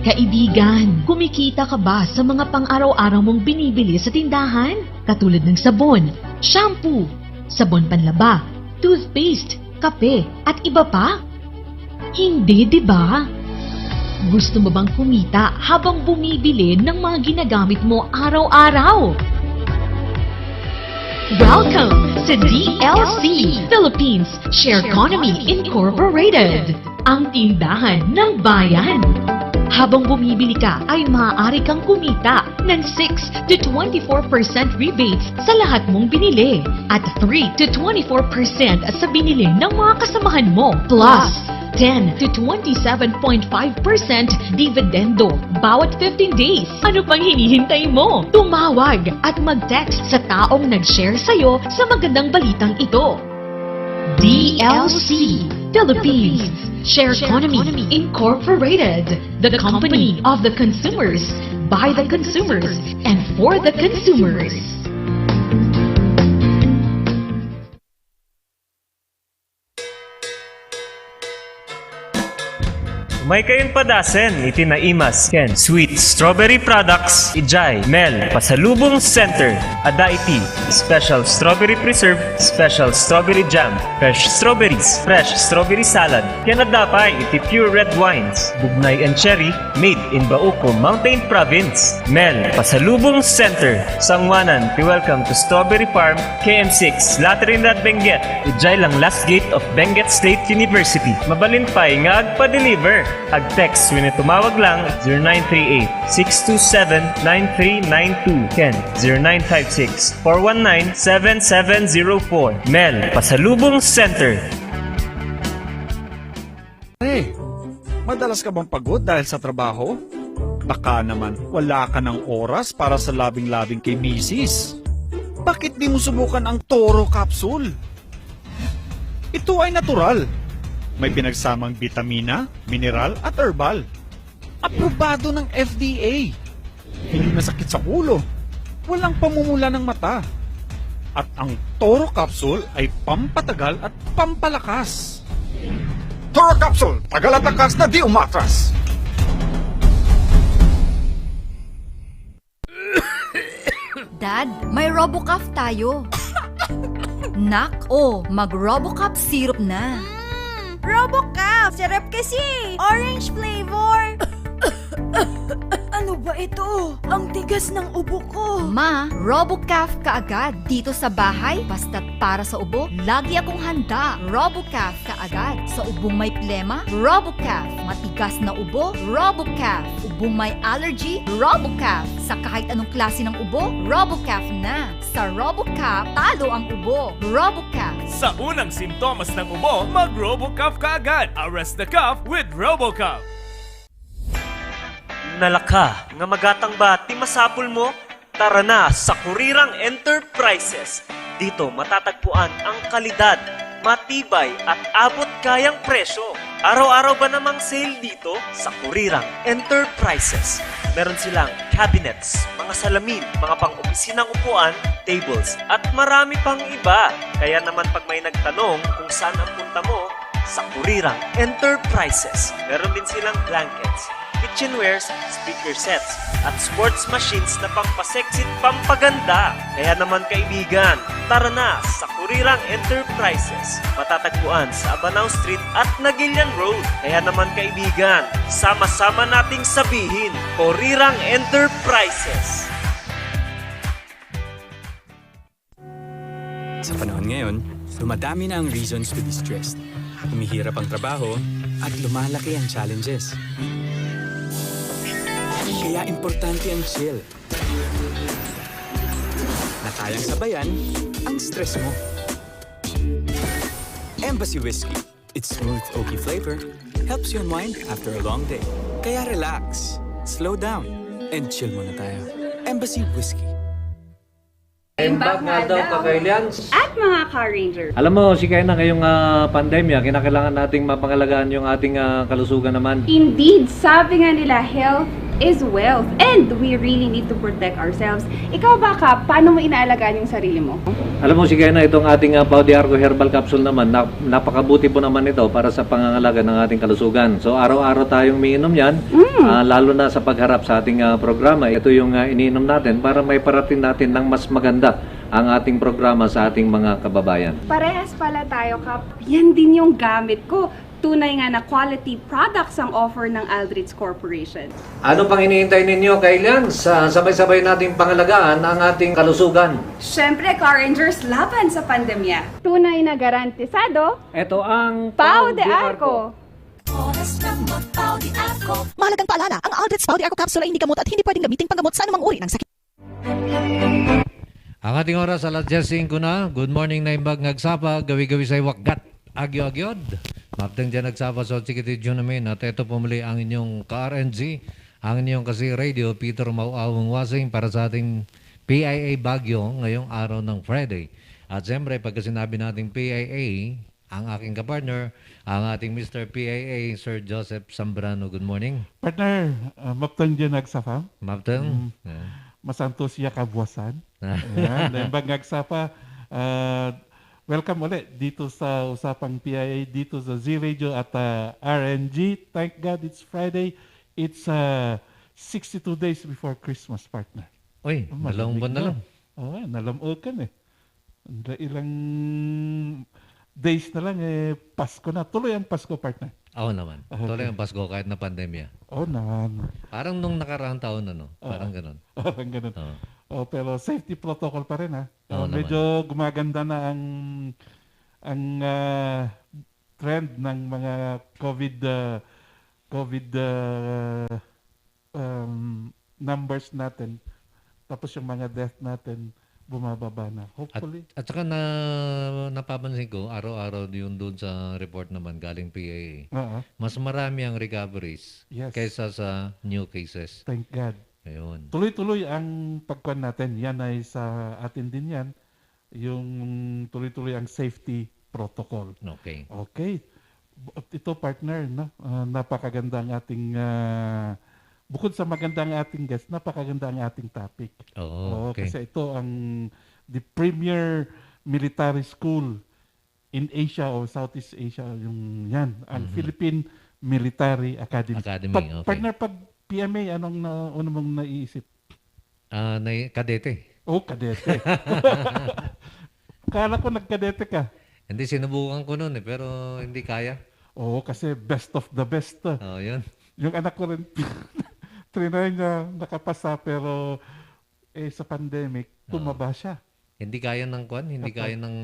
Kaibigan, kumikita ka ba sa mga pang-araw-araw mong binibili sa tindahan? Katulad ng sabon, shampoo, sabon panlaba, toothpaste, kape, at iba pa? Hindi, di ba? Gusto mo bang kumita habang bumibili ng mga ginagamit mo araw-araw? Welcome sa DLC Philippines Share Economy Incorporated, ang tindahan ng bayan. Habang bumibili ka ay maaari kang kumita ng 6 to 24% rebates sa lahat mong binili at 3 to 24% sa binili ng mga kasamahan mo, plus 10 to 27.5% dividendo bawat 15 days. Ano pang hinihintay mo? Tumawag at mag-text sa taong nag-share sa'yo sa magandang balitang ito. DLC Philippines Share Economy Incorporated, the company of the consumers, by the consumers, and for the consumers. May kayong padasen, itinaimas, Ken, Sweet Strawberry Products, Ijay, Mel, Pasalubong Center, Adaiti, Special Strawberry Preserve, Special Strawberry Jam, Fresh Strawberries, Fresh Strawberry Salad, Kenadapay, iti Pure Red Wines, Bugnay and Cherry, made in Bauco, Mountain Province, Mel, Pasalubong Center, Sangwanan, welcome to Strawberry Farm, KM6, Latrinidad, Benguet, Ijay lang last gate of Benguet State University, Mabalinpay nga agpa-deliver. Ag-text when tumawag lang 0938-627-9392. Ken 0956-419-7704. Mel, Pasalubong Center. Hey, madalas ka bang pagod dahil sa trabaho? Baka naman wala ka ng oras para sa labing-labing kay misis. Bakit di mo subukan ang Toro Capsule? Ito ay natural. May pinagsamang bitamina, mineral at herbal. Aprobado ng FDA. Hindi masakit sa ulo. Walang pamumula ng mata. At ang Toro Capsule ay pampatagal at pampalakas. Toro Capsule, tagal at lakas na di umatras. Dad, may RoboCuff tayo. Nak, mag-RoboCuff syrup na. RoboCuff! Sarap kasi! Orange flavor! Ano ba ito? Ang tigas ng ubo ko! Ma, RoboCuff kaagad. Dito sa bahay, basta't para sa ubo, lagi akong handa. RoboCuff kaagad. Sa ubong may plema, RoboCuff. Matigas na ubo, RoboCuff. Ubong may allergy, RoboCuff. Sa kahit anong klase ng ubo, RoboCuff na. Sa RoboCuff, talo ang ubo. RoboCuff. Sa unang simptomas ng ubo, mag-RoboCuff ka agad. Arrest the cough with RoboCuff. Nalaka, nga magatang ba ti masapul mo? Tara na sa Kurirang Enterprises. Dito matatagpuan ang kalidad, matibay at abot kayang presyo. Araw-araw ba namang sale dito sa Kurirang Enterprises? Meron silang cabinets, mga salamin, mga pang-opisinang upuan, tables, at marami pang iba. Kaya naman pag may nagtanong kung saan ang punta mo, sa Kurirang Enterprises. Meron din silang blankets, kitchenwares, speaker sets, at sports machines na pampasexy at pampaganda. Kaya naman kaibigan, tara na sa Kurirang Enterprises. Matatagpuan sa Abanao Street at Nagilian Road. Kaya naman kaibigan, sama-sama nating sabihin, Kurirang Enterprises. Sa panahon ngayon, dumadami na ang reasons to be stressed. Humihirap ang trabaho at lumalaki ang challenges. Kaya importante ang chill. Na kayang sabayan ang stress mo. Embassy Whiskey. Its smooth, oaky flavor helps you unwind after a long day. Kaya relax, slow down, and chill muna tayo. Embassy Whiskey. Impact nga daw kakailians. At mga Car Ranger. Alam mo, si Kena ngayong pandemya, kinakailangan nating mapangalagaan yung ating kalusugan naman. Indeed, sabi nga nila, health is wealth and we really need to protect ourselves. Ikaw ba, Kap, paano mo inaalagaan yung sarili mo? Alam mo si Kena, itong ating Pau de Arco Herbal Capsule naman, napakabuti po naman ito para sa pangangalaga ng ating kalusugan. So araw-araw tayong umiinom yan, lalo na sa pagharap sa ating programa. Ito yung iniinom natin para may parating natin ng mas maganda ang ating programa sa ating mga kababayan. Parehas pala tayo, Kap. Yan din yung gamit ko. Tunay nga na quality products ang offer ng Aldrich Corporation. Ano pang iniintay ninyo, Kailian? Sabay-sabay nating pangalagaan ang ating kalusugan. Syempre, Car Rangers, laban sa pandemya. Tunay na garantisado, Ito ang Pau de Arco. Mahalagang paalala, ang Aldrich Pau de Arco Capsule ay hindi gamot at hindi pwedeng gamitin panggamot sa anumang uri ng sakit. Ang ating oras alas 10:05 na. Good morning na imbag ngagsapa, gawi-gawi sa iwakgat. Agyo-agyod. Maptang dyan nagsapa sa Chikiti Junamin at ito pumuli ang inyong ka-RNG, ang inyong kasi radio, Peter Mauawang Wasing para sa ating PIA Baguio ngayong araw ng Friday. At siyempre, pagka sinabi nating PIA, ang aking kapartner, ang ating Mr. PIA, Sir Joseph Zambrano. Good morning. Partner, maptang dyan nagsapa. Maptang. Masanto siya kabuwasan. Ayan, bag nagsapa. Welcome ulit dito sa Usapang PIA, dito sa Z-Radio at RNG. Thank God it's Friday. It's 62 days before Christmas, partner. Uy, dalawang buwan na lang. Oo, nalamukan eh. Ilang days na lang Pasko na. Tuloy ang Pasko, partner. Oo naman. Okay. Tuloy ang Pasko kahit na pandemya. Oo naman. Parang nung nakaraang taon, ano? Parang ganun. Parang ganun. Pero safety protocol pa rin, ha? Oo Medyo gumaganda na ang trend ng mga COVID numbers natin. Tapos yung mga death natin bumababa na. Hopefully. At saka napapansin ko, araw-araw yung doon sa report naman galing PAA. Mas marami ang recoveries kaysa sa new cases. Thank God. Ayun. Tuloy-tuloy ang pagkuhan natin. Yan ay sa atin din yan. Yung tuloy-tuloy ang safety protocol. Okay. Okay. Ito partner, no? Napakaganda ang ating bukod sa maganda ang ating guest, napakaganda ang ating topic. Okay. Kasi ito ang the premier military school in Asia o Southeast Asia, yung yan, ang Philippine Military Academy. Okay. Partner, pag PMA, anong una mong naiisip? Kadete. Kadete. Kala ko nagkadete ka. Hindi, sinubukan ko noon pero hindi kaya. Kasi best of the best. Yun. Yung anak ko rin, trinay niya, nakapasa, pero sa pandemic, tumaba siya. Hindi kaya ng hindi kaya ng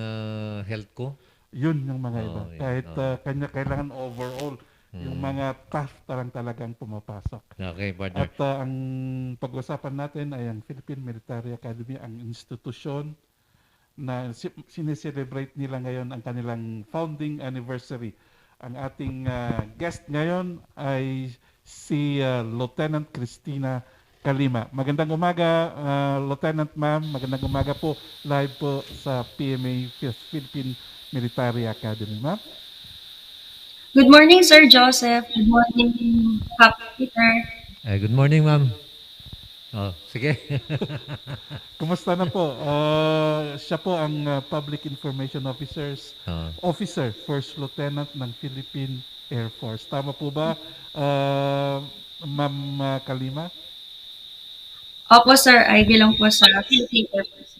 health ko. Yun yung mga iba. Kahit kanya kailangan overall. Yung mga tough talagang pumapasok. Okay, partner. At ang pag-usapan natin ay ang Philippine Military Academy, ang institusyon na sineselebrate nila ngayon ang kanilang founding anniversary. Ang ating guest ngayon ay si Lieutenant Cristina Calima. Magandang umaga, Lieutenant Ma'am. Magandang umaga po. Live po sa PMA, Philippine Military Academy. Ma'am? Good morning, Sir Joseph. Good morning, Kap Peter. Good morning, ma'am. Sige. Kumusta na po? Siya po ang Public Information Officer, First Lieutenant ng Philippine Air Force. Tama po ba, Ma'am Calima? Opo, sir. I belong po sa Philippine Air Force.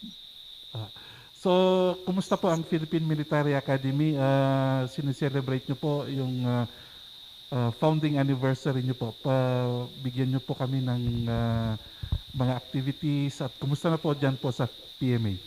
So, kumusta po ang Philippine Military Academy? Sineselebrate nyo po yung founding anniversary nyo po. Bigyan nyo po kami ng mga activities at kumusta na po dyan po sa PMA?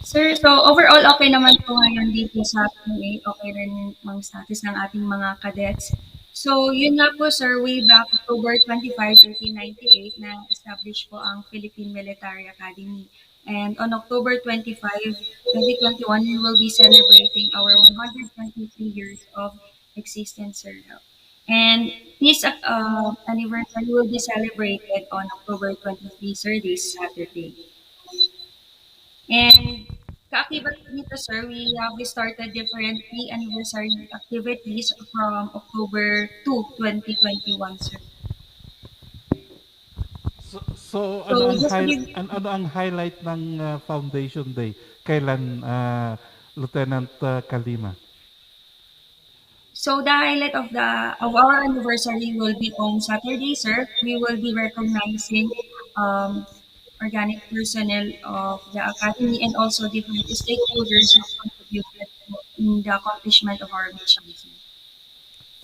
Sir, so overall okay naman po ngayon dito sa PMA. Okay rin ang status ng ating mga cadets. So, yun nga po, sir, way back October 25, 1998 na establish po ang Philippine Military Academy. And on October 25, 2021, we will be celebrating our 123 years of existence, sir. And this anniversary will be celebrated on October 23, sir, this Saturday. And kaakibat nito, sir, we started different pre-anniversary activities from October 2, 2021, sir. So, So, just to give- ano ang highlight ng Foundation Day? Kailan, Lieutenant Kalima? So the highlight of our anniversary will be on Saturday, sir. We will be recognizing organic personnel of the academy and also different stakeholders who contributed in the accomplishment of our mission, sir.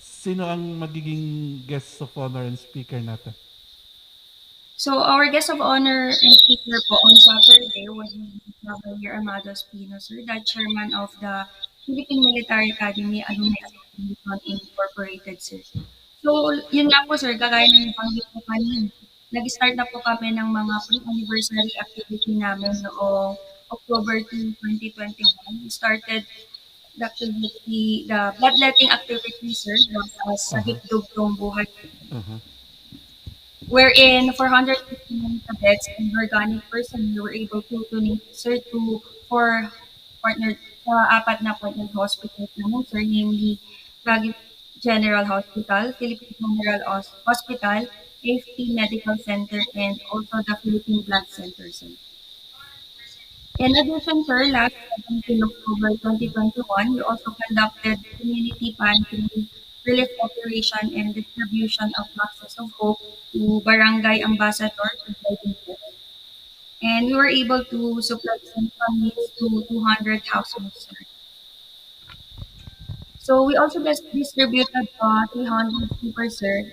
Sino ang magiging guest of honor and speaker natin? So our guest of honor and speaker po on Saturday was Javier Amado Espino, sir, the chairman of the Philippine Military Academy Alumni Association Incorporated, sir. So, yun nga po, sir, kagaya ng nabanggit ko kanina, nag-start na po kami ng mga pre-anniversary activity namin noong October 2, 2021. We started the activity, the bloodletting activity, sir, sa Hikdog Tong Buhay, wherein 459 cadets and organic personnel were able to donate, sir, to four partner sa apat na partnered hospitals naman, sir, namely Baguio General Hospital, Philippine General Hospital, AFP Medical Center, and also the Philippine Blood Center, sir. In addition, sir, last 17 October 2021, we also conducted community pantry relief operation and distribution of boxes of hope to Barangay Ambassador to Guiding Care. And we were able to supply some families to 200 households, sir. So we also distributed 300 super, sir.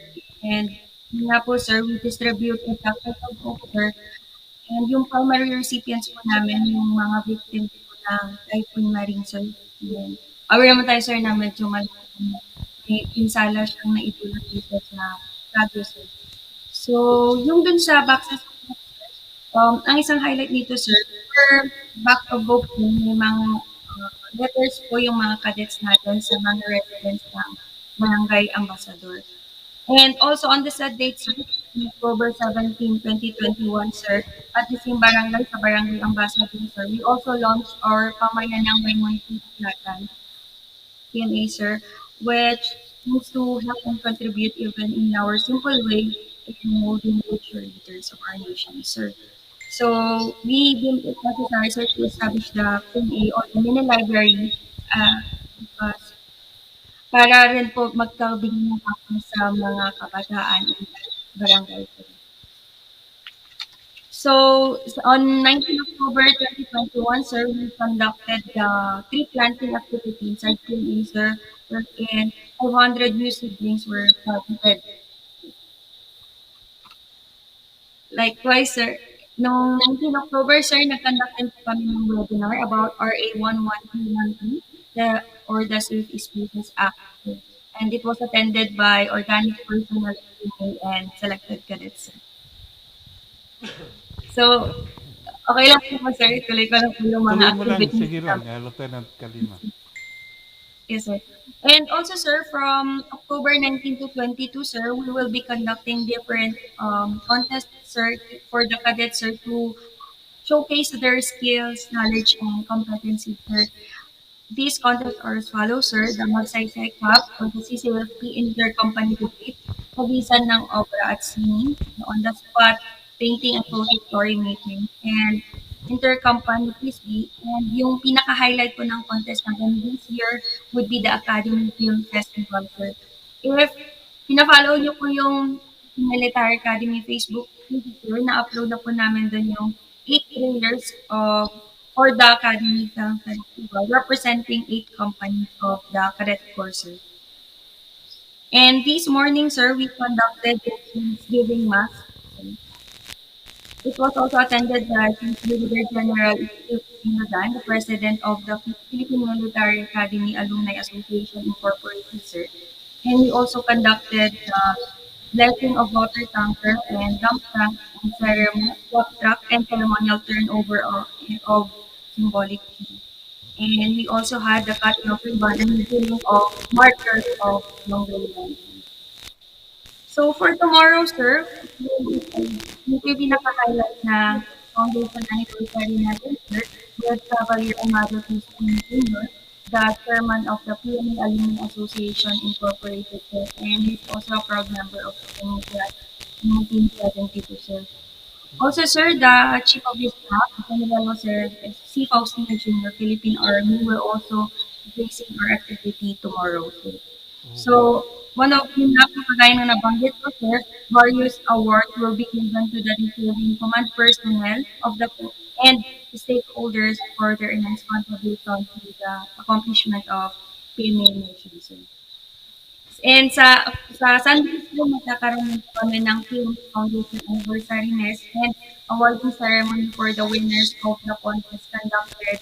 And yun nga po, sir, we distributed boxes of hope, sir. And yung primary recipients po namin, yung mga victims po ng Typhoon Marine, sir. And aware naman tayo, sir, na medyo may pinsala siyang naitulog dito sa Baguio, sir. So, yung dun sa boxes of hope, sir, ang isang highlight nito, sir, per box of hope, may mga letters po yung mga cadets natin sa mga residents ng Barangay Ambassador. And also on the said date, sir, October 17, 2021, sir, at the same barangay sa Barangay Ambassador, sir, we also launched our Pamayanang May Munti-Platan, PMA, sir, which aims to help and contribute even in our simple way in molding future leaders of our nation, sir. So, we deemed it necessary, sir, to establish the PMA or the mini library because para rin po magkabigay ng action sa mga kabataan in barangay. So, on 19 October 2021, sir, we conducted the tree planting activity inside PMA, sir, wherein 500 new seedlings were planted. Likewise, sir, noong 19 October, sir, nag-conduct po kami ng webinar about RA 11313, or the Safe Spaces Act. And it was attended by organic personnel and selected cadets. So, okay lang po, sir. Tuloy ko lang po yung mga Tuloy mo lang, activities. sige lang, Lieutenant Kalima. Yes, sir. And also, sir, from October 19 to 22, sir, we will be conducting different contests, sir, for the cadets, sir, to showcase their skills, knowledge, and competency, sir. These contests are as follows, sir. The Magsaysay Cup or the CCFP Intercompany Debate, pagisan ng opera at singing, on-the-spot painting and photo story making, and intercompany frisbee. And yung pinaka-highlight po ng contest natin this year would be the Academy Film Festival, sir. If pina-follow niyo po yung Military Academy Facebook page, sir, na-upload na po namin doon yung 8 trailers for the Academy Film Festival, representing 8 companies of the cadet courses. And this morning, sir, we conducted the Thanksgiving Mass. It was also attended by Brigadier General Sinodan, the President of the Philippine Military Academy Alumni Association Incorporated, sir. And we also conducted the blessing of water tanker and dump tank and ceremonial turnover of symbolic key. And we also had the cutting of ribbon and revealing of markers of longer events. So for tomorrow, sir, yung pinaka-highlight na foundation anniversary natin, sir, with Cavalier Amado Crispin Jr., the chairman of the PMA Alumni Association Incorporated, sir, and he's also a proud member of the PMA class in 1972, sir. Also, sir, the Chief of the Staff, General Sir C. Faustino Jr., Philippine Army, will also be facing our activity tomorrow, sir. So, one of yung napakagaya na nabanggit ko, sir, various awards will be given to the including command personnel of the and the stakeholders for their immense contribution to the accomplishment of PMA mission, sir. And sa Sunday po, magkakaroon po kami ng PMA Foundation Anniversary Mess and awarding ceremony for the winners of the contest conducted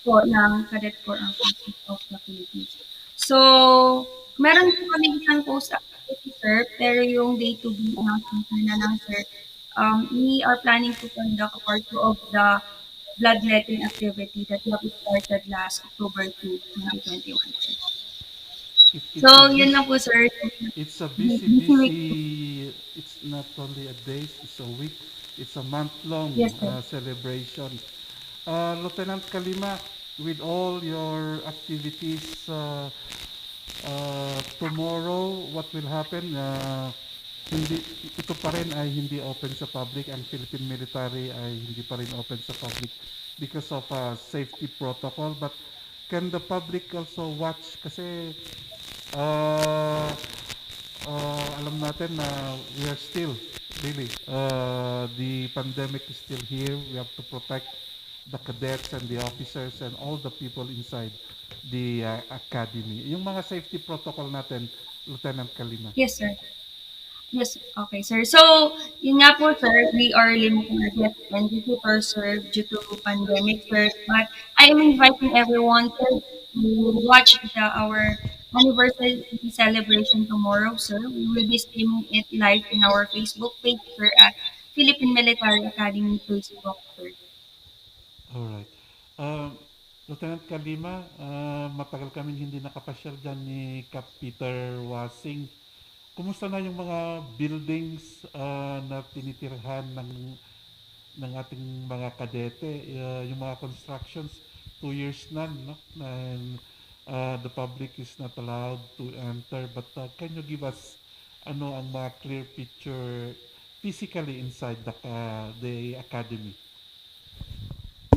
po ng Cadet Corps Armed Forces of the Philippines. So, meron po kami isang post activity, sir, pero yung day to be announcement na lang, sir. We are planning to conduct a part 2 of the bloodletting activity that we have started last October 2, 2021, sir. So, yun lang po, sir. It's a busy, it's not only a day, it's a week, it's a month-long Yes, sir. celebration. Lieutenant Kalima, with all your activities tomorrow, what will happen? Ito pa rin ay hindi open sa public. Ang Philippine Military ay hindi pa rin open sa public because of safety protocol. But can the public also watch? Kasi alam natin na we are still really the pandemic is still here. We have to protect the cadets and the officers and all the people inside the academy. Yung mga safety protocol natin, Lieutenant Kalima. Yes, sir. Yes, okay, sir. So, yun nga po, sir, we are limiting our guests and visitors, sir, due to pandemic, sir. But I am inviting everyone to watch our anniversary celebration tomorrow, sir. We will be streaming it live in our Facebook page, sir, at Philippine Military Academy Facebook, sir. Alright. Lieutenant Kalima, matagal kami hindi nakapasyal dyan ni Cap Peter Wasing. Kumusta na yung mga buildings na tinitirhan ng ating mga kadete? Yung mga constructions, 2 years na, no? And the public is not allowed to enter. But can you give us ang mga clear picture physically inside the academy?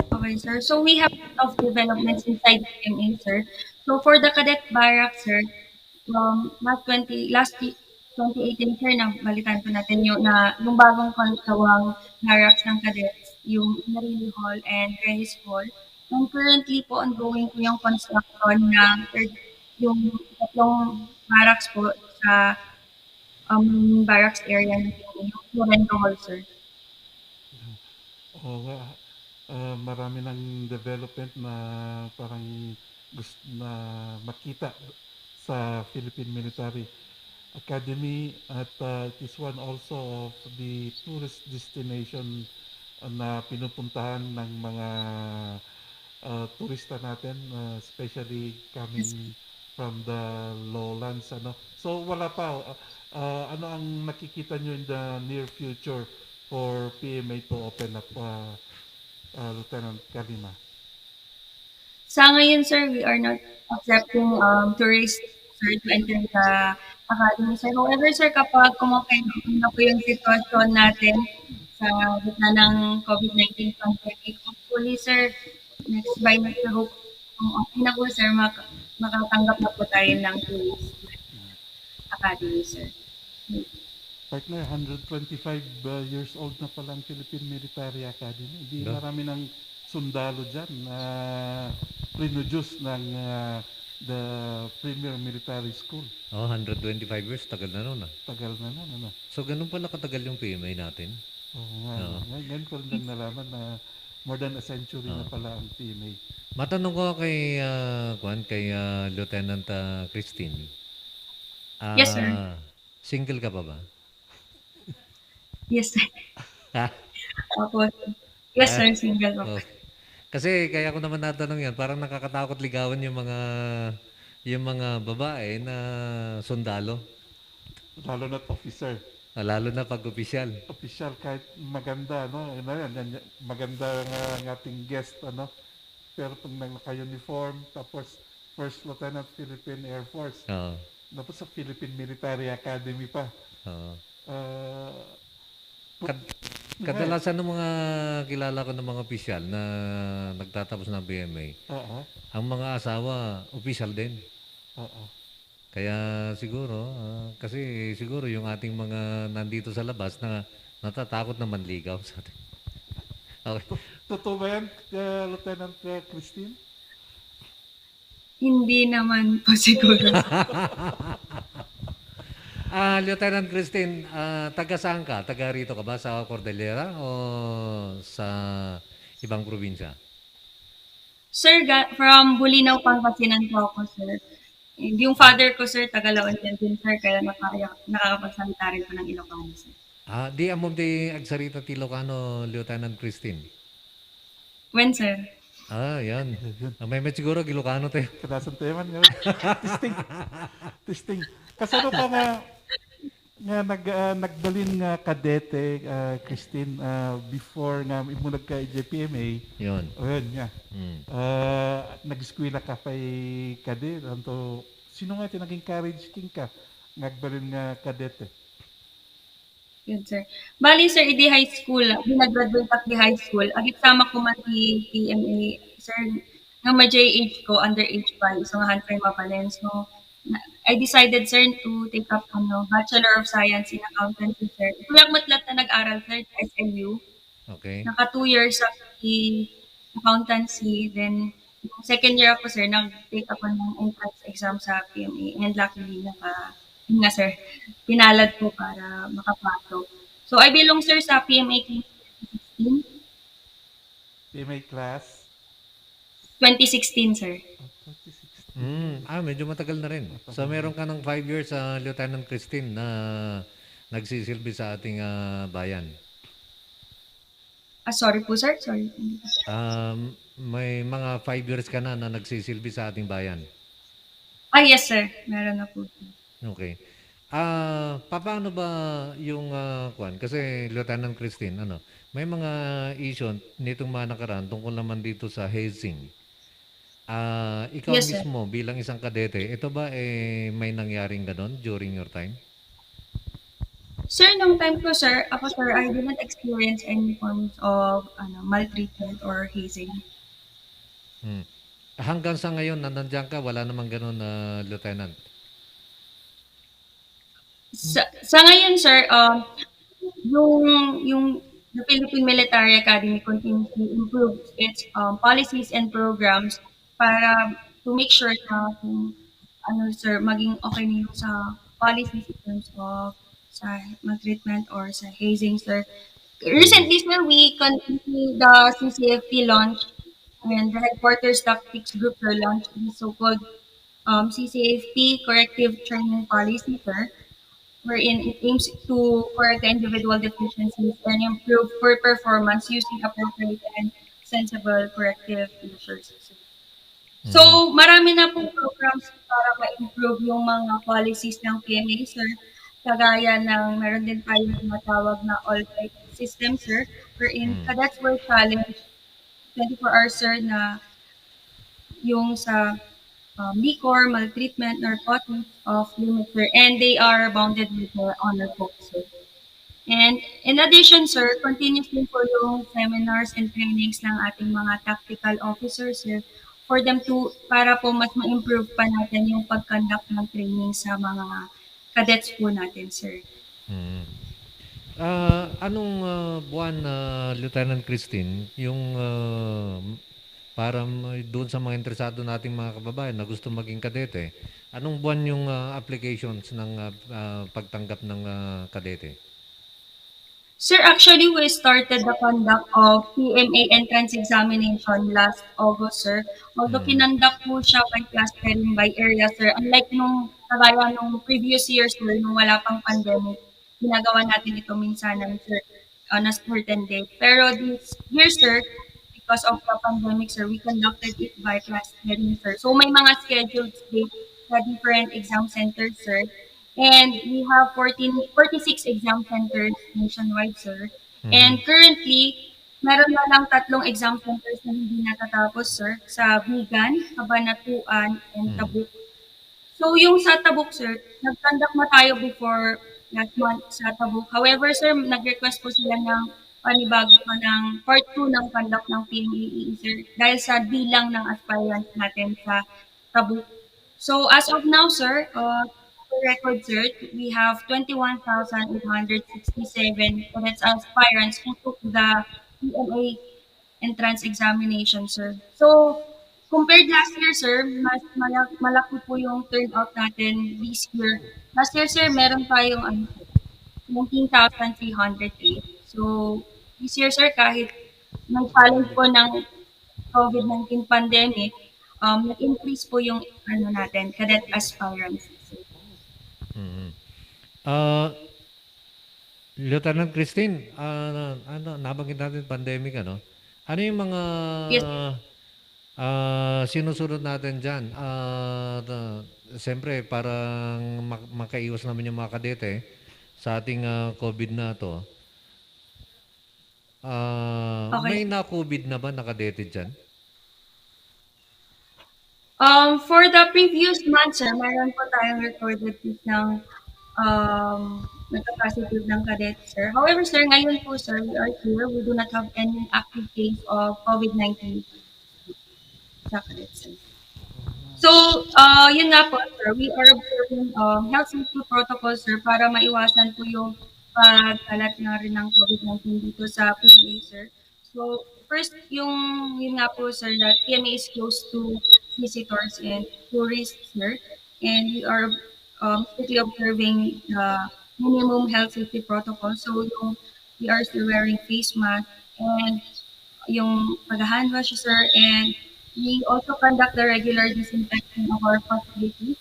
Okay, sir. So we have of developments inside the PMA, sir. So for the cadet barracks, sir, last 2018, sir, balitan po natin yung bagong kawang barracks ng cadets, yung Marili Hall and Reyes Hall. And currently po ongoing po yung construction ng yung tatlong barracks po sa barracks area ng yung Florendo Hall, sir. Oo nga. Marami ng development na parang gusto na makita sa Philippine Military Academy at it is one also of the tourist destination na pinupuntahan ng mga turista natin, especially coming from the lowlands. So wala pa, ano ang nakikita nyo in the near future for PMA to open up, Lieutenant Kalima? Sa ngayon, sir, we are not accepting tourists, sir, to enter the academy, sir. However, sir, kapag kumakain na po yung sitwasyon natin sa gitna ng COVID-19 pandemic, hopefully, sir, by next hope, kung okay na po, sir, makatanggap na po tayo ng tourist academy, sir. Partner, 125 years old na pala ang Philippine Military Academy. Hindi marami ng sundalo dyan na produce ng the Premier Military School. 125 years, tagal na nun. Tagal na nun. So, ganun pala katagal yung PMA natin? Oo nga. Ngayon ko lang nalaman na more than a century na pala ang PMA. Matanong ko kay Lieutenant Christine. Yes, sir. Single ka pa ba? Yes, sir. Ha? Opo. Yes, sir. Single po. Kasi kaya ko naman natanong yan, parang nakakatakot ligawan yung mga babae na sundalo. Lalo na't officer. Lalo na pag opisyal. Opisyal, kahit maganda, no? Maganda ang ating guest, pero pag naka-uniform, tapos First Lieutenant Philippine Air Force, tapos sa Philippine Military Academy pa. Kadalasan ng mga kilala ko ng mga opisyal na nagtatapos ng BMA, Oo. ang mga asawa, opisyal din. Oo. Kaya siguro, kasi siguro yung ating mga nandito sa labas na natatakot na manligaw sa atin. Okay. Totoo ba yan, Lieutenant Christine? Hindi naman po siguro. Lieutenant Christine, taga saan ka? Taga rito ka ba? Sa Cordillera o sa ibang probinsya? Sir, from Bulinaw, Pangasinan po ako, sir. And yung father ko, sir, taga La Union din, sir, kaya nakakapagsalita rin po ng Ilocano, sir. Di amom di agsarita ti Ilocano, Lieutenant Christine. When, sir? Yan. May siguro Ilocano tayo. Kadalasan tayo man yun. Testing. Kasano ka nga nagbalin nga kadete, Christine, before nga mo nagka-JPMA. Yun. O yun nga. Nag-eskwela ka pa'y kadet. Sino nga tinag-encourage king ka? Nagbalin nga kadete. Yun, sir. Bali, sir, di high school. Nag-graduate at di high school. Agit sama ko man di PMA, sir, nga ma-JH ko, underage pa. So, nga hanframe mapalin. So, I decided, sir, to take up Bachelor of Science in Accountancy, sir. Kuyak matlat na nag-aral, sir, sa SMU. Okay. Naka 2 years sa accountancy. Then, second year ako, sir, nag-take ako ng entrance exam sa PMA. And luckily, yun nga, sir, pinalad ko para makapasok. So, I belong, sir, sa PMA class 2016. PMA class? 2016, sir. Medyo matagal na rin. So, meron ka ng 5 years sa Lieutenant Christine na nagsisilbi sa ating bayan. Sorry po, sir. Sorry. May mga 5 years ka na nagsisilbi sa ating bayan. Yes, sir. Meron na po. Okay. Paano ba yung kwan? Kasi Lieutenant Christine, may mga issue nitong mga nakaraan tungkol naman dito sa hazing. Ikaw Yes, sir. mismo bilang isang kadete, ito ba may nangyaring ganon during your time? Sir, nung time ko, sir, ako, sir, I didn't experience any forms of maltreatment or hazing. Hanggang sa ngayon, nandiyan ka, wala namang ganon na Lieutenant? Sa ngayon, sir, yung the Philippine Military Academy continues to improve its policies and programs para to make sure na sir, maging okay na yung sa policies in terms of sa maltreatment or sa hazing, sir. Recently, sir, we continue the CCFP launch and the headquarters tactics group, sir, launched the so-called CCFP corrective training policy, sir, wherein it aims to correct the individual deficiencies and improve performance using appropriate and sensible corrective measures. So, marami na pong programs para ma-improve yung mga policies ng PMA, sir. Kagaya ng meron din tayong tinatawag na all-right system, sir, wherein cadets were challenged 24 hours, sir, na yung sa liquor, maltreatment, narcotics, off-limits, sir, and they are bounded with the honor book, sir. And in addition, sir, continuously po yung seminars and trainings ng ating mga tactical officers, sir, for them para po mas ma-improve pa natin yung pag-conduct ng training sa mga cadets po natin, sir. Anong buwan, Lieutenant Christine, yung para doon sa mga interesado nating mga kababayan na gusto maging kadete, anong buwan yung applications ng pagtanggap ng kadete? Sir, actually, we started the conduct of PMA entrance examination last August, sir. Although kinonduct po siya by clustering by area, sir. Unlike kagaya nung previous years, sir, nung wala pang pandemic, ginagawa natin ito minsanan, sir, on a certain date. Pero this year, sir, because of the pandemic, sir, we conducted it by clustering, sir. So may mga scheduled dates sa different exam centers, sir. And we have 46 exam centers nationwide, sir. And currently, meron na lang 3 exam centers na hindi natatapos, sir, sa Vigan, Cabanatuan, and Tabuk. So yung sa Tabuk, sir, nag-conduct mo tayo before last month sa Tabuk. However, sir, nag-request po sila ng panibago pa ng part 2 ng conduct ng PMAE, sir, dahil sa bilang ng aspirants natin sa Tabu. So as of now, sir, for record, sir, we have 21,867 cadets aspirants who took the PMA entrance examination, sir. So, compared last year, sir, mas malaki po yung turnout natin this year. Last year, sir, meron tayong 19,308. So, this year, sir, kahit may challenge po ng COVID-19 pandemic, nag-increase po yung natin, cadet aspirants. Lieutenant Christine, nabanggit natin pandemic, ano? Ano yung mga Yes. sinusunod natin dyan? Siyempre, parang makaiwas naman yung mga kadete sa ating COVID na to. May na-COVID na ba na kadete dyan? For the previous month, sir, meron po tayong recorded case ng nagka-positive ng cadet, sir. However, sir, ngayon po, sir, we are here. We do not have any active case of COVID-19 sa cadet, sir. So, yun nga po, sir. We are observing health safety protocols, sir, para maiwasan po yung pagkalat na rin ng COVID-19 dito sa PMA, sir. So, first, yun nga po, sir, that PMA is close to visitors and tourists, sir. And we are strictly observing the minimum health safety protocol. So, we are still wearing face mask and yung pag-hand wash, sir. And we also conduct the regular disinfection of our facilities.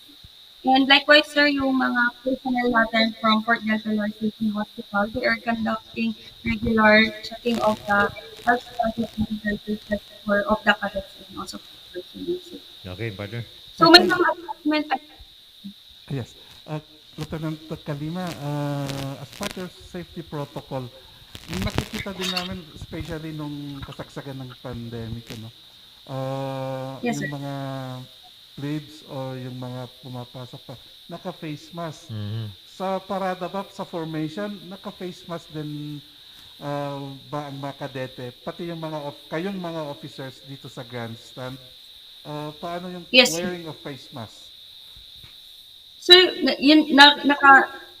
And likewise, sir, yung mga personnel natin from Port Delta North City Hospital, they are conducting regular checking of the health status and health of the cadets and also personnel. Okay, partner. So, may mga assessment. Yes. Lieutenant Kalima, as part of safety protocol, nakikita din namin, especially nung kasagsagan ng pandemic, ano, Yes, yung sir. mga plebes o yung mga pumapasok pa, naka-face mask. Sa parada ba, sa formation, naka-face mask din ba ang mga kadete? Pati yung kayong mga officers dito sa grandstand, paano yung Yes, sir. wearing of face mask? Sir,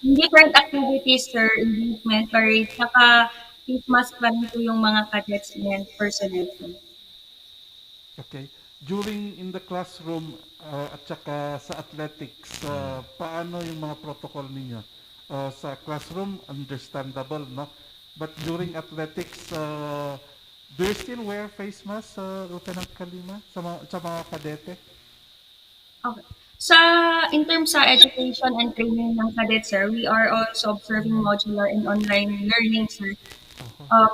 different activities, sir, engagement, parade, face mask pa rin po yung mga cadets and personnel, sir. Okay. During in the classroom at saka sa athletics, paano yung mga protocol ninyo? Sa classroom, understandable, no? But during athletics, do you still wear face mask, Lieutenant Kalima, sa mga kadete? Okay. In terms sa education and training ng cadets, sir, we are also observing modular and online learning, sir,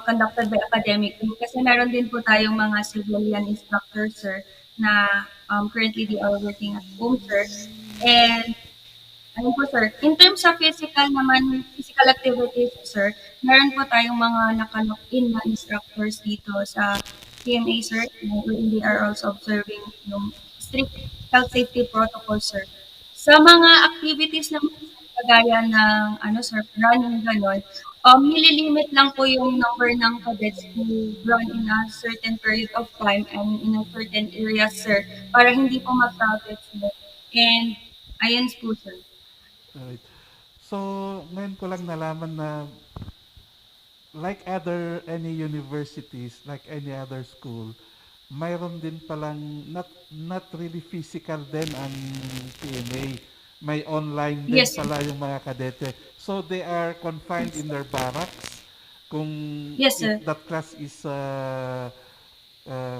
conducted by academic group. Kasi meron din po tayong mga civilian instructors, sir, na currently they are working at home, sir. And, ayun po, sir, in terms sa physical activities, sir, meron po tayong mga naka-lock-in na instructors dito sa PMA, sir, and they are also observing yung strict health safety protocol, sir. Sa mga activities na kagaya ng sir, running ganon, nililimit lang po yung number ng cadets to run in a certain period of time and in a certain area, sir, para hindi po mag-crowded, sir. And ayun po, sir. Right. So, ngayon ko lang nalaman na like any universities, like any other school, mayroon din palang not really physical din ang PMA. May online din Yes, sir. pala yung mga kadete. So they are confined in their barracks. Kung Yes, sir. if that class is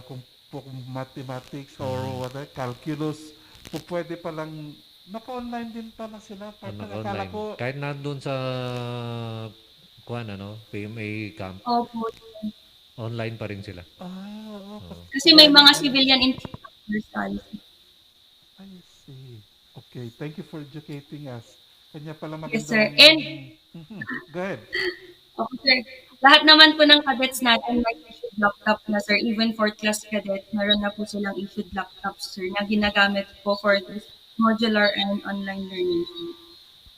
kung mathematics or whatever, calculus, pwede palang naka-online din pala sila. Akala Naka-online. ko, Kahit nandun sa PMA camp, Opo. online pa rin sila. Kasi may mga civilian instructors tayo. I see. Okay, thank you for educating us. Kanya pala Yes, maganda. sir. And Go ahead. okay, sir. Lahat naman po ng cadets natin may issued laptop na, sir. Even fourth class cadet, meron na po silang issued laptops, sir, na ginagamit po for this modular and online learning.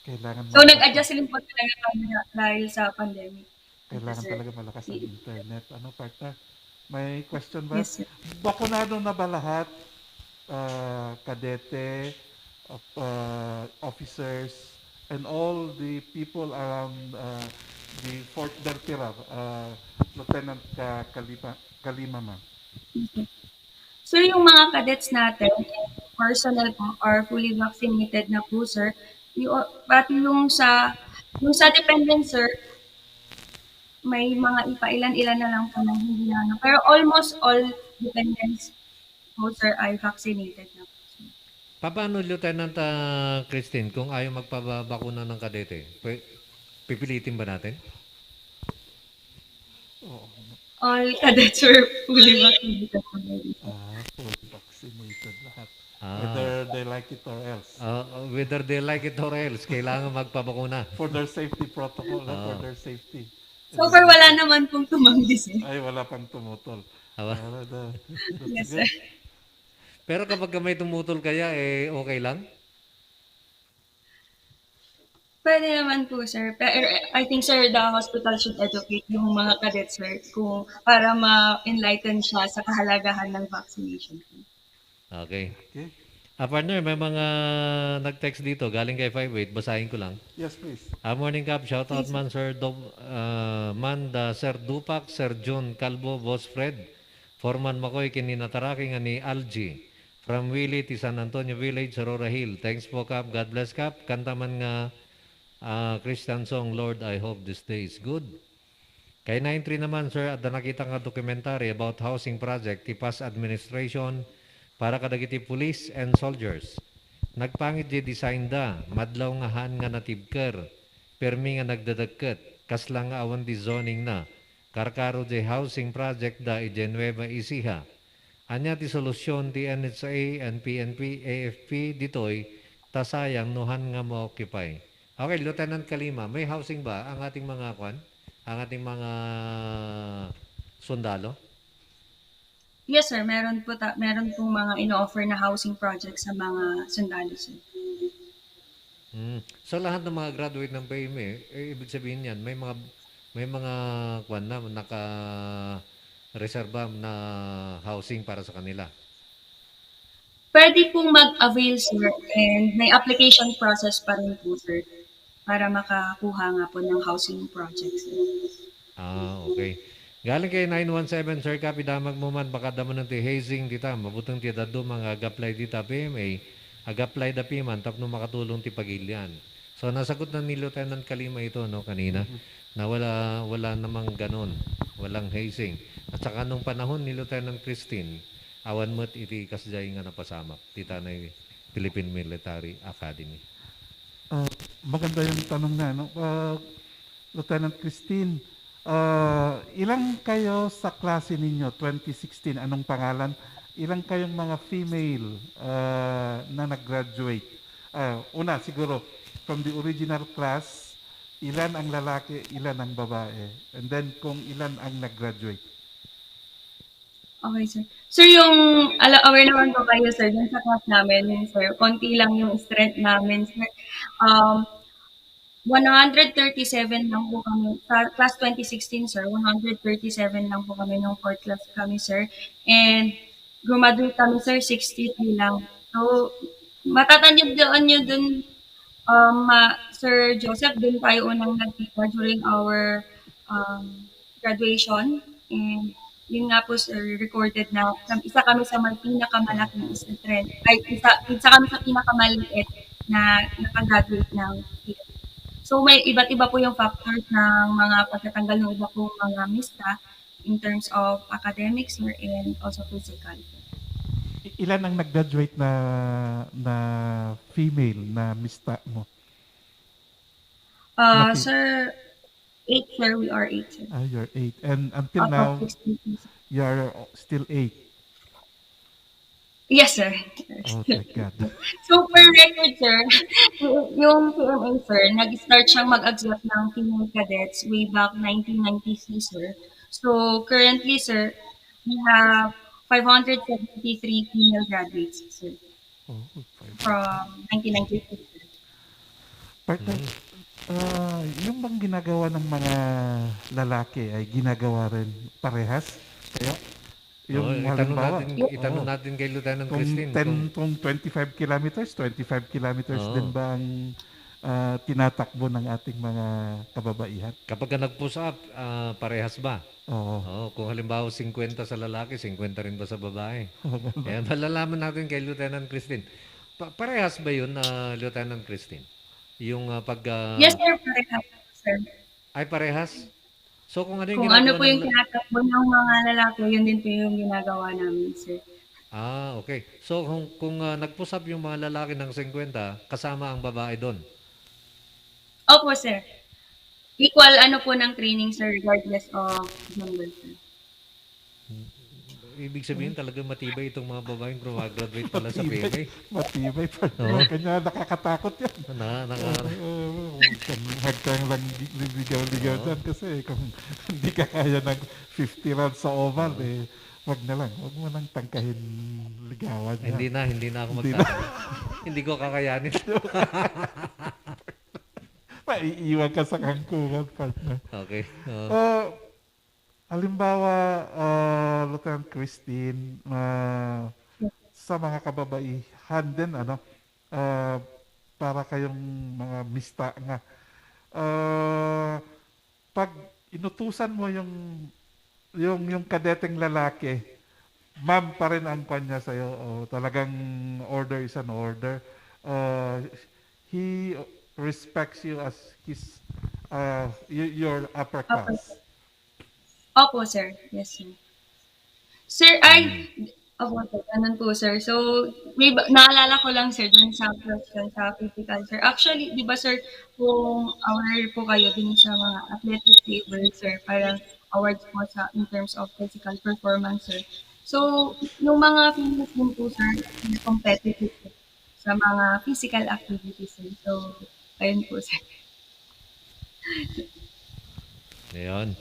Kailangan So, nag-adjust rin po talaga kami dahil sa pandemic. Kailangan Yes, sir. talaga malakas ang internet. Ano, partner? May question ba? Yes, sir. Bakunado na ba lahat? Kadete, officers, and all the people around the Fort Bertira, Lieutenant Kalima, ma'am. Sir, yung mga cadets natin, personnel po, are fully vaccinated na po, sir. Pati yung sa dependent, sir, may mga ipailan-ilan na lang po na hindi na. Pero almost all dependents po, sir, ay vaccinated na po. Paano, Lieutenant Christine, kung ayaw magpabakuna ng kadete? Pipilitin ba natin? All cadets are fully vaccinated already. Fully vaccinated lahat. Ah. Whether they like it or else. Whether they like it or else, kailangan magpabakuna. For their safety protocol, for their safety. So far, wala naman pong tumanggi, sir. Ay, wala pang tumutol. Yes, sir. Pero kapag may tumutol kaya, okay lang? Pwede naman po, sir. Pero I think, sir, the hospital should educate yung mga cadets, sir, para ma-enlighten siya sa kahalagahan ng vaccination. Okay. Partner, may mga nag-text dito, galing kay 58, basahin ko lang. Yes, please. Morning Cap, shout out man Sir Sir Dupak, Sir John Calvo, Boss Fred, Foreman Makoy, kininataraki nga ni Algie, from Willie, ti San Antonio Village, Aurora Hill. Thanks po Cap, God bless Cap. Kanta man nga Christian song, Lord, I hope this day is good. Kay 93 naman sir, at nakita nga documentary about housing project, ti past administration, para kadagiti police and soldiers. Nagpangit di design da, madlaw nga han nga natibker, permi nga nagdadagket, kaslang nga awan di zoning na, karkaro di housing project da i Nueva Ecija. Anya ti solusyon ti NHA and PNP, AFP ditoy, tasayang nuhan nga ma-occupy. Okay, Lieutenant Kalima, may housing ba ang ating mga ang ating mga sundalo? Yes, sir. Meron pong mga ino-offer na housing projects sa mga sundalo, sir. So lahat ng mga graduate ng PME, ibig sabihin yan, may mga na naka-reserva na housing para sa kanila. Pwede pong mag-avail, sir, and may application process pa rin po, sir, para makakuha nga po ng housing projects, sir. Okay. Galing kay 917, Sir Kapi, damag mo man, baka daman ng hazing dita, mabutang ti dado mga ag-apply dita PMA, ag-apply da piman, tapno makatulong ti pagilian. So, nasagot na ni Lieutenant Kalima ito, no, kanina, na wala namang ganon, walang hazing. At saka nung panahon ni Lieutenant Christine, awan mo't iti kasjay nga napasamak, tita na Philippine Military Academy. Maganda yung tanong na, no? Lieutenant Christine, ilang kayo sa klase ninyo, 2016, anong pangalan? Ilang kayong mga female na nag-graduate? Una, siguro, from the original class, ilan ang lalaki, ilan ang babae? And then, kung ilan ang nag-graduate? Okay, sir. Sir, yung aware naman po kayo, sir, dun sa class namin, sir, konti lang yung strength namin, sir. 137 lang po kami. Class 2016, sir, 137 lang po kami nung 4th class kami, sir. And graduate kami, sir, 63 lang. So, matatanyag doon nyo dun, Sir Joseph, dun tayo unang nagtita during our graduation. And yun nga po, sir, recorded na isa kami sa mga pinakamalaking strength. Ay, isa kami sa pinakamaliit na nakagraduate ng field. So may iba't iba po yung factors ng mga pagtatanggal ng iba pong mga mista in terms of academics and also physical. Ilan ang nag-graduate na female na mista mo? Sir, 8, sir. We are 8, sir. You're 8. And until now, you're still 8. Yes, sir. Oh my God. So, per record, sir, yung PMA, sir, nag-start siyang mag-accept ng female cadets way back 1993, sir. So, currently, sir, we have 573 female graduates, sir, from 1993, sir. Partner, Yung bang ginagawa ng mga lalaki ay ginagawa rin parehas? Kaya, yung halimbawa, itanong natin kay Lieutenant kung Christine. 10, kung 25 kilometers, 25 kilometers Oo. din ba ang tinatakbo ng ating mga kababaihan? Kapag ka nag-push up, parehas ba? Oo. Oo, kung halimbawa 50 sa lalaki, 50 rin ba sa babae? Kaya malalaman natin kay Lieutenant Christine. Parehas ba yun, Lieutenant Christine? Yung Yes, sir, parehas, sir. ay parehas? So kung ano yung Kung ano ginagawa po yung tinatakbo ng mga lalaki, yun din po yung ginagawa namin, sir. Okay. So kung nag-push up yung mga lalaki ng 50, kasama ang babae doon. Opo, sir. Equal ano po ng training, sir, regardless of gender, sir. Ibig sabihin talagang matibay itong mga babaeng graduate pala sa PMA. Matibay pa. Oo. Kanya nakakatakot yan. Huwag kang lang ligaw-ligaw dyan kasi kung hindi ka kaya ng 50 rounds sa oval, wag na lang. Wag mo nang tangkahin ligawan niya. Hindi na ako magtatangka. Hindi ko kakayanin. Maiiwan ka sa kangkungan, partner. Okay. Halimbawa, Lieutenant Christine, sa mga kababaihan din, para kayong mga mista nga, pag inutusan mo yung kadeteng lalaki, ma'am pa rin ang kanya sa'yo, talagang order is an order. He respects you as his, your upper class. Opo, sir. Yes, sir. Sir, opo, sir. Ganun po, sir. So, naalala ko lang, sir, dun sa question sa physical, sir. Actually, di ba, sir, kung aware po kayo din sa mga athletic favors, sir, parang awards po in terms of physical performance, sir. So, yung mga females din po, sir, competitive sa mga physical activities, sir. So, ayun po, sir. Ayun.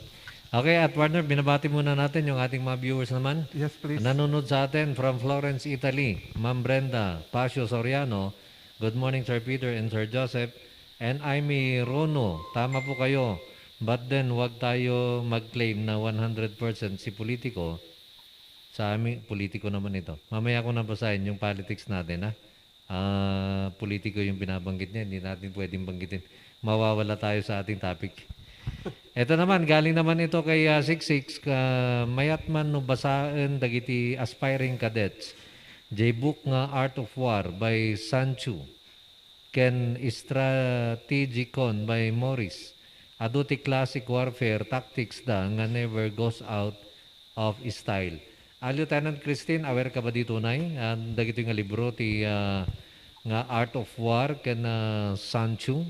Okay, at partner, binabati muna natin yung ating mga viewers naman. Yes, please. Nanonood sa atin from Florence, Italy. Ma'am Brenda Pacio Soriano. Good morning, Sir Peter and Sir Joseph. And Amy Rono. Tama po kayo. But then, wag tayo mag-claim na 100% si politiko. Sa amin, politiko naman ito. Mamaya ko nabasahin yung politics natin, ha? Politiko yung binabanggit niya. Hindi natin pwedeng banggitin. Mawawala tayo sa ating topic. Ito naman, galing naman ito kay 66, mayatman no basaan dagiti aspiring cadets. J-book nga Art of War by Sanchu. Ken Strategicon by Morris. Aduti classic warfare tactics da nga never goes out of style. Lieutenant Christine, aware ka ba dito nay? Dagito nga libro ti nga Art of War ken Sanchu.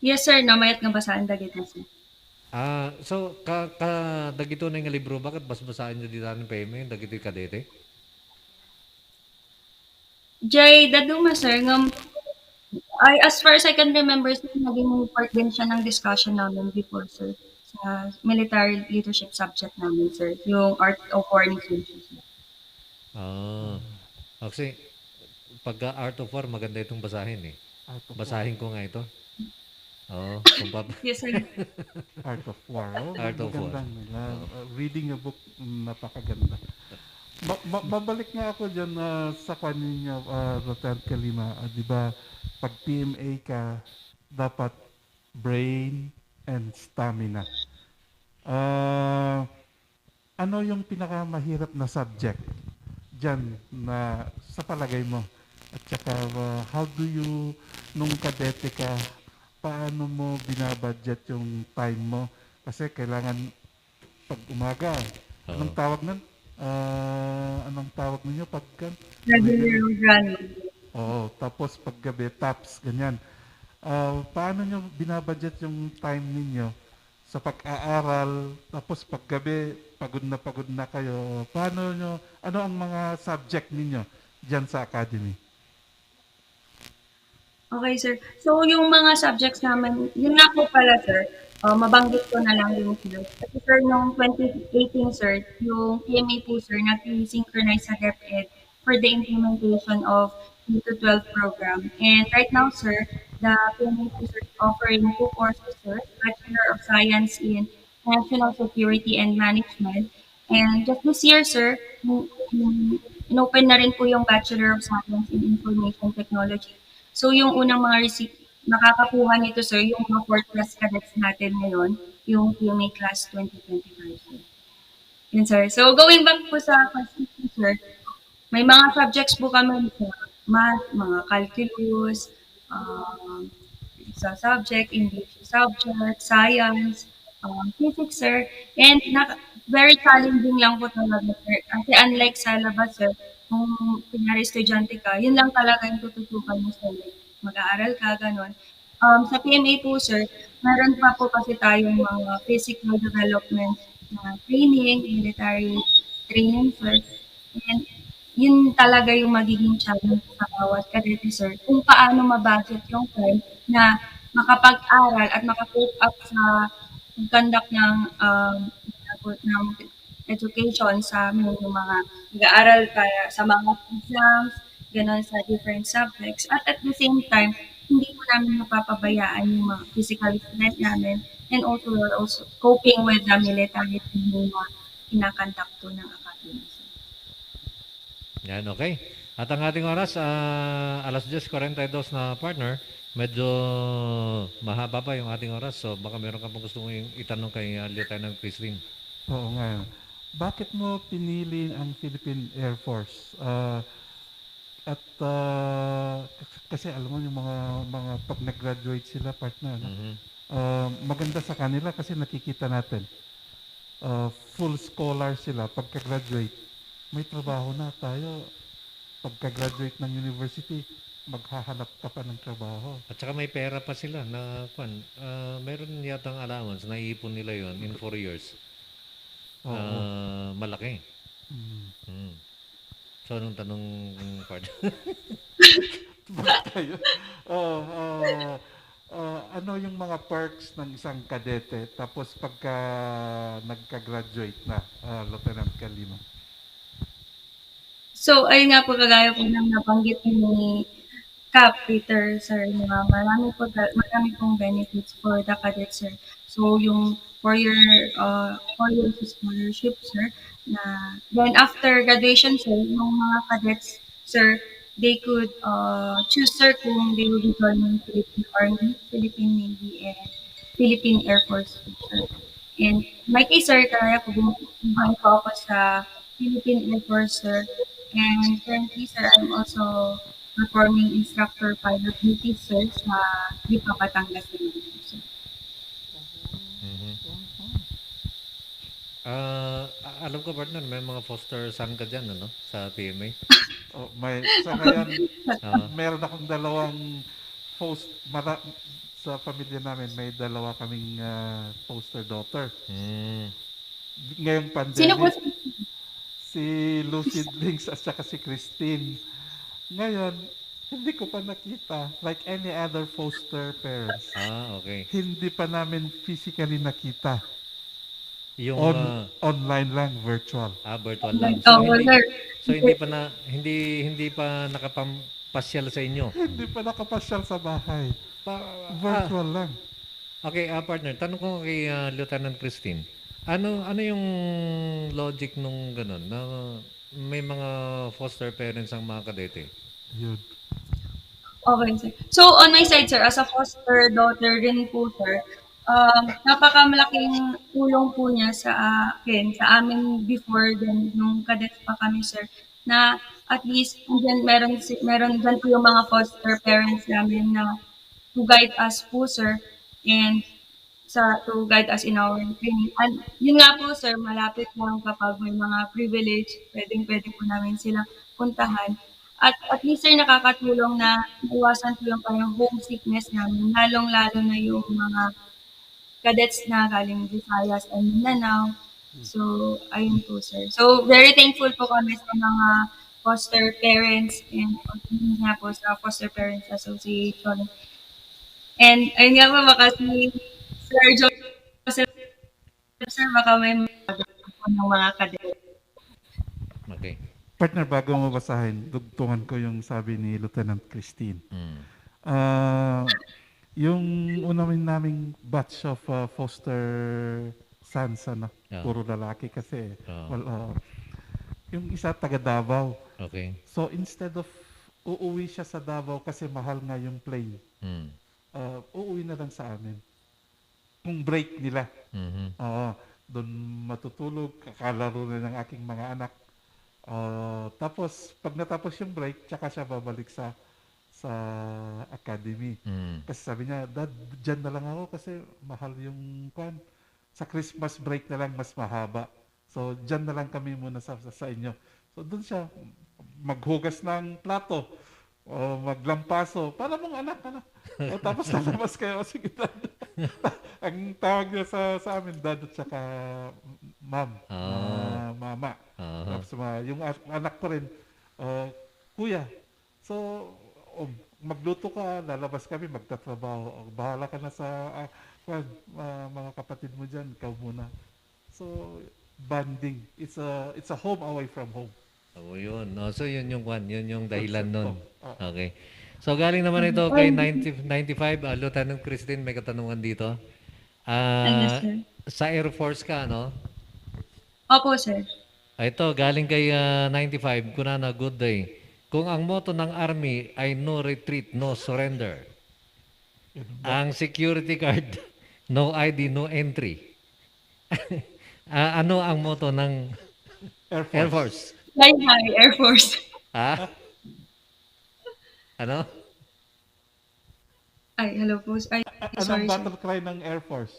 Yes, sir. Namayat nga basaan dagiti, sir. So, dagito na yung libro, bakit basbasahin nyo dito ng PMA, dagito yung kadete? Jay, daduma, sir, as far as I can remember, sir, naging part din siya ng discussion namin before, sir, sa military leadership subject namin, sir, yung Art of War ni Sanchu, sir. Kasi, pagka Art of War, maganda itong basahin eh. Basahin ko nga ito. Yes, sir. Art of War. Art of War. Reading a book, napakaganda. Babalik nga ako dyan sa kanina, Lieutenant Kalima. Di ba, pag PMA ka, dapat brain and stamina. Ano yung pinakamahirap na subject dyan na sa palagay mo? At saka, how do you, nung kadete ka, paano mo binabudget yung time mo? Kasi kailangan pag umaga, anong tawag nun? Anong tawag ninyo pagka? Regular running. Oo, tapos paggabi, taps, ganyan. Paano nyo binabudget yung time ninyo sa pag-aaral, tapos paggabi, pagod na kayo. Paano nyo, ano ang mga subject ninyo dyan sa academy? Okay, sir. So, yung mga subjects naman, yun nga po pala, sir, mabanggit ko na lang yung sir. Kasi, sir, noong 2018, sir, yung PMA po, sir, nag-synchronize sa DepEd for the implementation of K-12 program. And right now, sir, the PMA po, sir, is offering 2 courses, sir, Bachelor of Science in National Security and Management. And just this year, sir, in-open na rin po yung Bachelor of Science in Information Technology. So yung unang mga nakakakuha nito, sir, yung mga 4th class cadets natin ngayon, yung PMA Class 2025, sir. Yun, sir. So going back po sa question, sir, may mga subjects po kami sa math, mga calculus, sa subject, English subject, science, physics, sir. And very challenging lang po talaga, sir. Kasi unlike sa labas, sir, kung kunyari estudyante ka, yun lang talaga yung tututukan mo, sir. Like, mag-aaral ka, ganon. Sa PMA po, sir, meron pa po kasi tayong mga physical development na training, military training, sir. And yun talaga yung magiging challenge sa bawat kadete, sir. Kung paano mabudget yung time na makapag-aral at makacope up sa conduct ng education sa amin, yung mga nag-aaral para sa mga exams, gano'n sa different subjects. At at the same time, hindi po namin napapabayaan yung mga physical fitness namin, and also we're also coping with the military training na kinakandak po ng academy. Yan, okay. At ang ating oras, alas 10:42 na partner, medyo mahaba pa yung ating oras. So baka meron ka pang gusto mong itanong kay Lieutenant Christine. Oo nga. Bakit mo pinili ang Philippine Air Force? Kasi alam mo yung mga pag nag-graduate sila, partner, maganda sa kanila kasi nakikita natin. Full scholar sila pagka-graduate. May trabaho na tayo. Pagka-graduate ng university, maghahanap ka pa ng trabaho. At saka may pera pa sila na meron yatang allowance na iipon nila yon in 4 years. Malaki. So, anong tanong part? Ano yung mga perks ng isang kadete tapos pagka nagka-graduate na, Lieutenant Calima? So, ayun nga po, kagaya po ng nabanggit ni Cap Peter, sir, na marami pong benefits for the cadets, sir. So, yung for your scholarship, sir, na then after graduation, sir, yung mga cadets, sir, they could choose, sir, kung they will be joining Philippine Army, Philippine Navy, and Philippine Air Force, sir. And my case, sir, kaya po bumubuhay po ako sa Philippine Air Force, sir. And currently, sir, I'm also performing instructor pilot duties, sir, sa Lipa, Batangas, sir. Alam ko, partner, may mga foster son ka dyan, ano? Sa PMA. Sa ngayon, meron akong dalawang sa pamilya namin, may dalawa kaming foster daughter. Ngayong pandemic, Sino po? si Lucid Links at saka si Christine. Ngayon, hindi ko pa nakita. Like any other foster parents. Okay. Hindi pa namin physically nakita. Yung online lang, virtual. Virtual lang. So hindi pa nakapampasyal sa inyo. Hindi pa nakapasyal sa bahay. Virtual lang. Okay, partner, tanong ko kay Lieutenant Christine. Ano yung logic nung ganun na may mga foster parents ang mga kadete? Yun. Okay, sir. So, on my side, sir, as a foster daughter rin po, sir, napakamalaking tulong po niya sa akin, sa amin before din, nung cadets pa kami, sir, na at least meron dyan po yung mga foster parents namin na to guide us po, sir, and to guide us in our training. And yun nga po, sir, malapit lang kapag may mga privilege, pwede po namin silang puntahan. At least, sir, nakakatulong na iwasan po yung parang homesickness namin, lalong-lalo na yung mga cadets na galing Visayas and Mindanao. So, ayun po, sir. So, very thankful po kami sa mga foster parents and nga po sa Foster Parents Association. And ayun nga po, baka si Sir Joseph, sir, baka may ng mga cadet. Okay. Partner, bago mo basahin, dugtungan ko yung sabi ni Lieutenant Christine. Yung naming batch of foster sons, ano, puro lalaki kasi. Yung isa taga Davao. Okay. So instead of uuwi siya sa Davao kasi mahal nga yung plane, uuwi na lang sa amin. Kung break nila. Doon matutulog, kakalaro na ng aking mga anak. Tapos, pag natapos yung break, tsaka siya babalik sa academy. Kasi sabi niya, Dad, dyan na lang ako kasi mahal yung kwan. Sa Christmas break na lang mas mahaba. So, dyan na lang kami muna sa inyo. So, doon siya maghugas ng plato o maglampaso. Para mong anak, ano? O, tapos lalabas kayo. O, sige, Dad. Ang tawag niya sa amin, Dad at saka Ma'am. Mama. Tapos yung anak ko rin, Kuya. So, magluto ka, lalabas kami, magtatrabaho. Bahala ka na sa mga kapatid mo dyan, ikaw muna. So, bonding. It's a home away from home. Yun. So, yun yung dahilan nun. Okay. So, galing naman ito kay 95, Lieutenant Christine, may katanungan dito. Yes, sir. Sa Air Force ka, no? Opo, sir. Ito, galing kay 95, Kunana, good day. Kung ang motto ng Army ay no retreat, no surrender, ang security card, no ID, no entry. Ano ang motto ng Air Force? Fly high, Air Force. Ha? Ano? Ay, hello po. Ay, sorry, Anong sir. battle cry ng Air Force?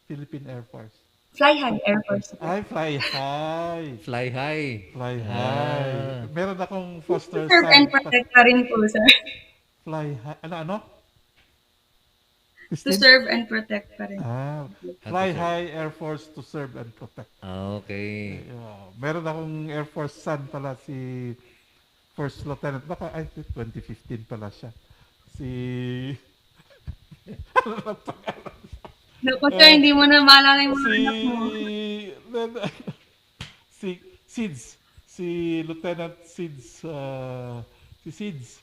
Philippine Air Force. Fly high, Air Force. Ay, fly high. Fly high. Fly high. Meron akong foster Serve and son. protect pa rin po, sir. Fly high. Ano? To Christine? serve and protect pa rin. Fly high, Air Force to serve and protect. Okay. Meron akong Air Force son pala, si First Lieutenant. Baka, 2015 pala siya. Ano na pangalan? Naku, sir, hindi mo na maalala yung mga anak mo. Si Sids. Si Lieutenant Sids. Si Sids.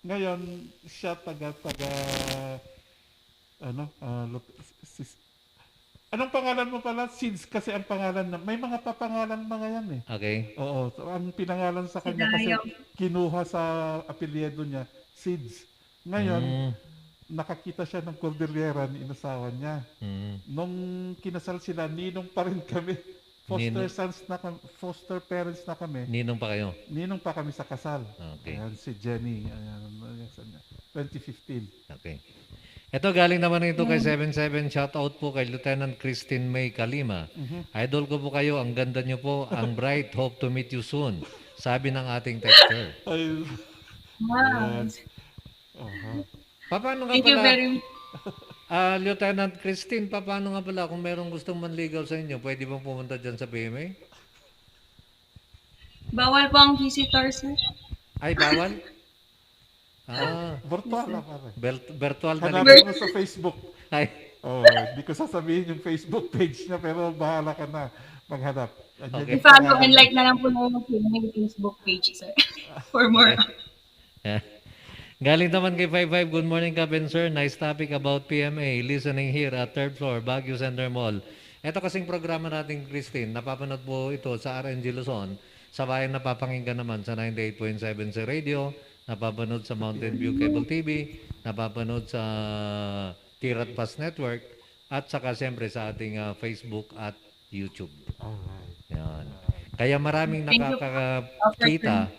Ngayon, siya anong pangalan mo pala? Sids, kasi ang pangalan may mga papangalan mga yan eh. Okay. Oo. So, ang pinangalan sa kanya kasi kinuha sa apelyido niya, Sids. Ngayon, nakakita siya ng Cordillera ni inasawa niya. Nung kinasal sila, ninong pa rin kami. Foster parents na kami. Ninong pa kayo? Ninong pa kami sa kasal. Okay. Ayan, si Jenny. Ayan, 2015. Okay. Ito galing naman ito kay 77. Shout out po kay Lieutenant Christine May Kalima. Idol ko po kayo. Ang ganda nyo po. Ang bright. Hope to meet you soon. Sabi ng ating texter. Wow. Paano nga Thank you pala, very much. Lieutenant Christine, paano nga pala kung merong gustong manligaw sa inyo, pwede bang pumunta dyan sa PMA? Bawal po ang visitor, sir. Ay, bawal? Virtual na pare. Virtual na hanapin mo sa Facebook. Ay. Hindi ko sasabihin yung Facebook page niya, pero bahala ka na maghanap. Okay. I-follow and like na lang po yung Facebook page, sir. For more. Galing naman kay 55, good morning Captain Sir. Nice topic about PMA. Listening here at 3rd floor, Baguio Center Mall. Ito kasing programa natin, Christine, napapanood po ito sa RNG Luzon. Sa bayan napapakinggan naman sa 98.7 sa radio, napapanood sa Mountain View Cable TV, napapanood sa Tirat Pass Network, at saka siyempre sa ating Facebook at YouTube. Yan. Kaya maraming nakakakita,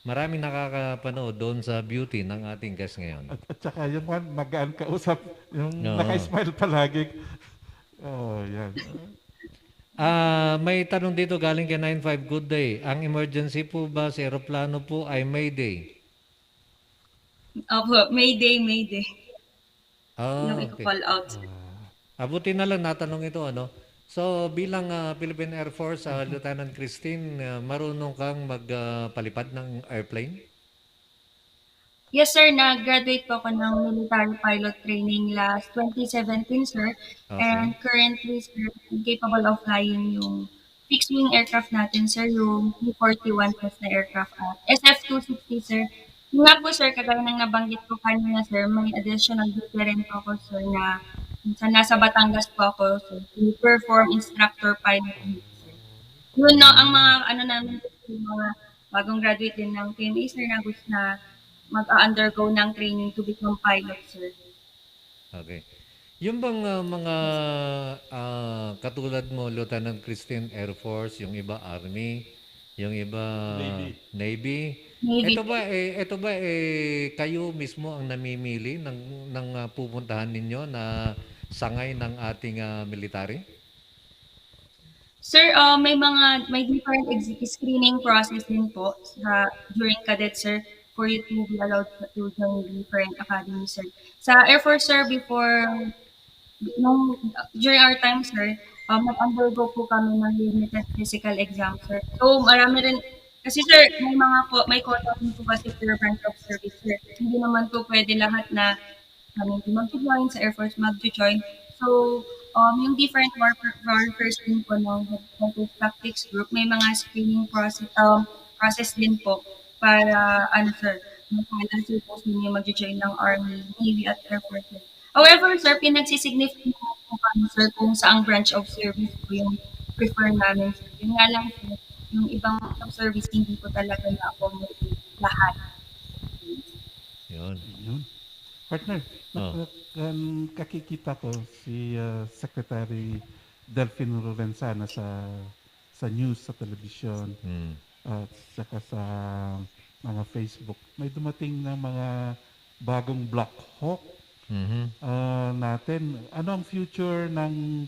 maraming nakakapanood doon sa beauty ng ating guest ngayon. At saka yung magaan kausap, yung naka-smile palagi. Yan. May tanong dito galing kay 95, good day. Ang emergency po ba sa aeroplano po ay Mayday? Opo, Mayday. Yung Okay. i-call out. Abuti na lang natanong ito, ano? So, bilang Philippine Air Force, Lieutenant Christine, marunong kang magpalipad ng airplane? Yes, sir. Nag-graduate po ako ng military pilot training last 2017, sir. Okay. And currently, sir, capable of flying yung fixed wing aircraft natin, sir, yung P-41 plus na aircraft at SF-260, sir. Yung nga po, sir, kagaya ng nabanggit ko kanina, sir, may additional duty rin po ako, sir, na minsan nasa Batangas po ako, sir, to perform instructor pilot duty, sir. Yun na ang mga, ano namin, yung mga bagong graduate din ng PMA, sir, na gusto na mag-undergo ng training to become pilot, sir. Okay. Yung bang mga katulad mo, Lieutenant Christine, Air Force, yung iba Army, yung iba Navy. Ito ba kayo mismo ang namimili ng pupuntahan ninyo na sangay ng ating military? Sir, may different screening process din po during cadet, sir, for you to be allowed to join different academies, sir. Sa Air Force, sir, during our time, sir, nag-undergo po kami ng limited physical exam, sir. So, marami rin, kasi sir, may quota din po kasi per branch of service, sir. Hindi naman po pwede lahat na kami mag-join sa Air Force, mag-join. So, yung different warfare din po ng tactics group, may mga screening process din po para, sir, sir po ninyo mag-join ng Army, Navy, at Air Force. However, sir, pinagsisignificant po kami, sir, kung saang branch of service po yung prefer namin. Sir. Yun nga lang, sir, yung ibang of service, hindi po talaga na-accommodate lahat. Yun. Partner, kakikita ko si Secretary Delphine Lorenzana sa news, sa television, at saka sa mga Facebook. May dumating na mga bagong Black Hawk natin. Ano ang future ng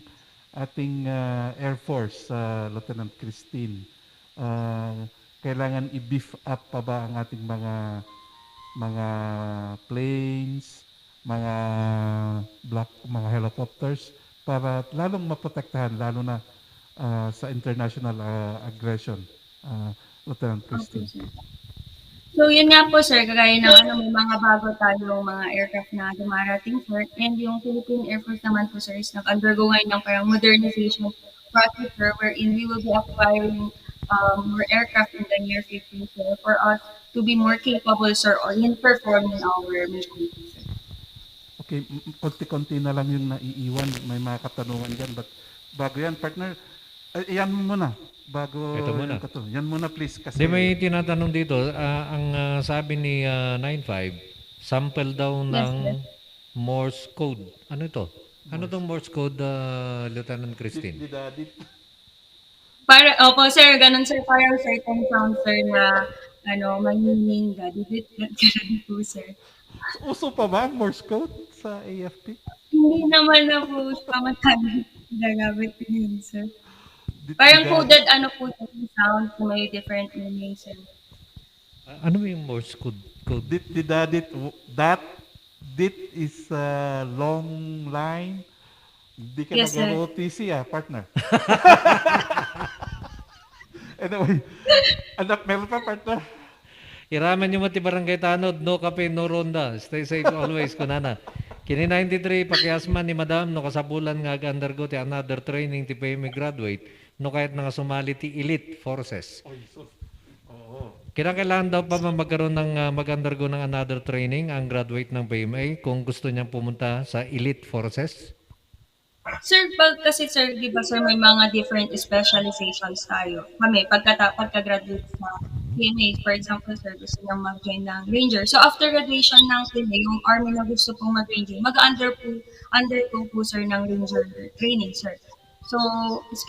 ating Air Force, Lieutenant Christine? Kailangan i-beef up pa ba ang ating mga planes, mga helicopters para lalong maprotektahan, lalo na sa international aggression, Lieutenant Christine? So, yun nga po, sir, kagaya ng may mga bago tayong mga aircraft na dumarating, sir. And yung Philippine Air Force naman po, sir, is nag-undergo ngayon ng parang modernization process, sir, wherein we will be acquiring more aircraft in the near future, sir, for us to be more capable, sir, in performing our mission, sir. Okay, konti-konti na lang yung naiiwan. May mga katanungan dyan. But bago yan, partner, yan muna. Bago ito muna. Yan muna, please. Kasi may tinatanong dito, ang sabi ni 95, sample daw ng Morse code. Ano ito? Ano itong Morse code, Lieutenant Christine? Opo, sir, ganun, sir, parang certain sound, sir, na may meaning, gadidit, ganun po, sir. Uso pa ba ang Morse code sa AFP? Hindi naman na po pamatay nagamit yun, sir. Parang coded, po yung sound, may different meanings, sir. Ano yung Morse code? Dit is a long line. Hindi ka nag-OTC, partner. Anyway, meron pa, partner. Iraman nyo mati barangay tanod, no kape, no ronda. Stay safe always, kunana. Kini 93, pakiasman ni Madam, no kasabulan nga undergo ti another training ti PMA graduate, no kahit nga sumali ti elite forces. Kailangan daw pa magkaroon ng mag-undergo ng another training ang graduate ng PMA kung gusto niyang pumunta sa elite forces? Sir, kasi sir, di ba sir, may mga different specializations tayo. Kami, pagka-graduate sa PMA, for example, sir, gusto niyang mag-join ng Ranger. So, after graduation ng PMA, yung Army na gusto pong mag-Ranger, undergo po, sir, ng Ranger training, sir. So,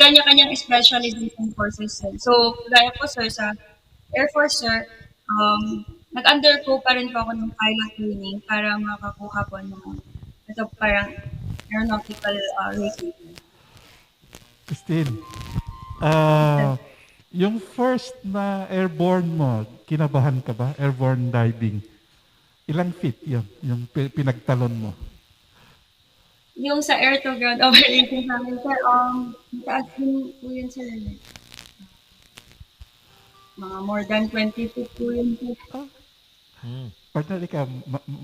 kanya-kanyang specialization courses, sir. So, gaya po, sir, sa Air Force, sir, nag-undergo pa rin po ako ng pilot training para makakuha po ng parang aeronautical rating. Christine, yung first na airborne mo, kinabahan ka ba? Airborne diving. Ilang feet yun, yung pinagtalon mo? Yung sa air-to-ground operating namin, sir, taas din po yun, sir. Mga more than 20 feet po yun, sir. Partner, ikaw,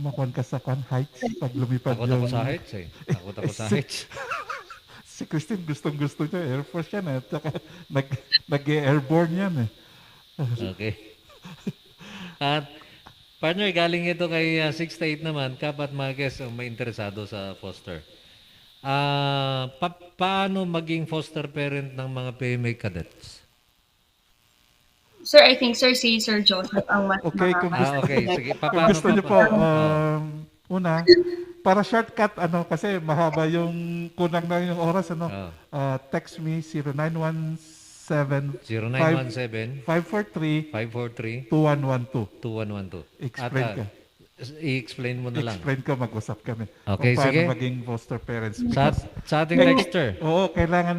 makuhan ka sa heights pag lumipad Takot ako sa heights eh. Takot ako sa heights. Si Christine gustong-gusto niya, Air Force yan eh. Tsaka nag-airborne yan eh. Okay. At partner, galing ito kay 6 to 8 naman, Kap at Marquez ang may interesado sa foster. Paano maging foster parent ng mga PMA cadets? Sir, I think, sir, si Sir Joseph ang mas Okay, kung gusto, okay, sige. kung gusto niyo po, una, para shortcut, kasi mahaba yung kunang na yung oras, text me 0917 543 543 2112. 2112. Explain ka. I-explain mo na lang. Explain ko, mag-usap kami. Okay, kung paano sige. maging foster parents. Sa ating texter. Oo, kailangan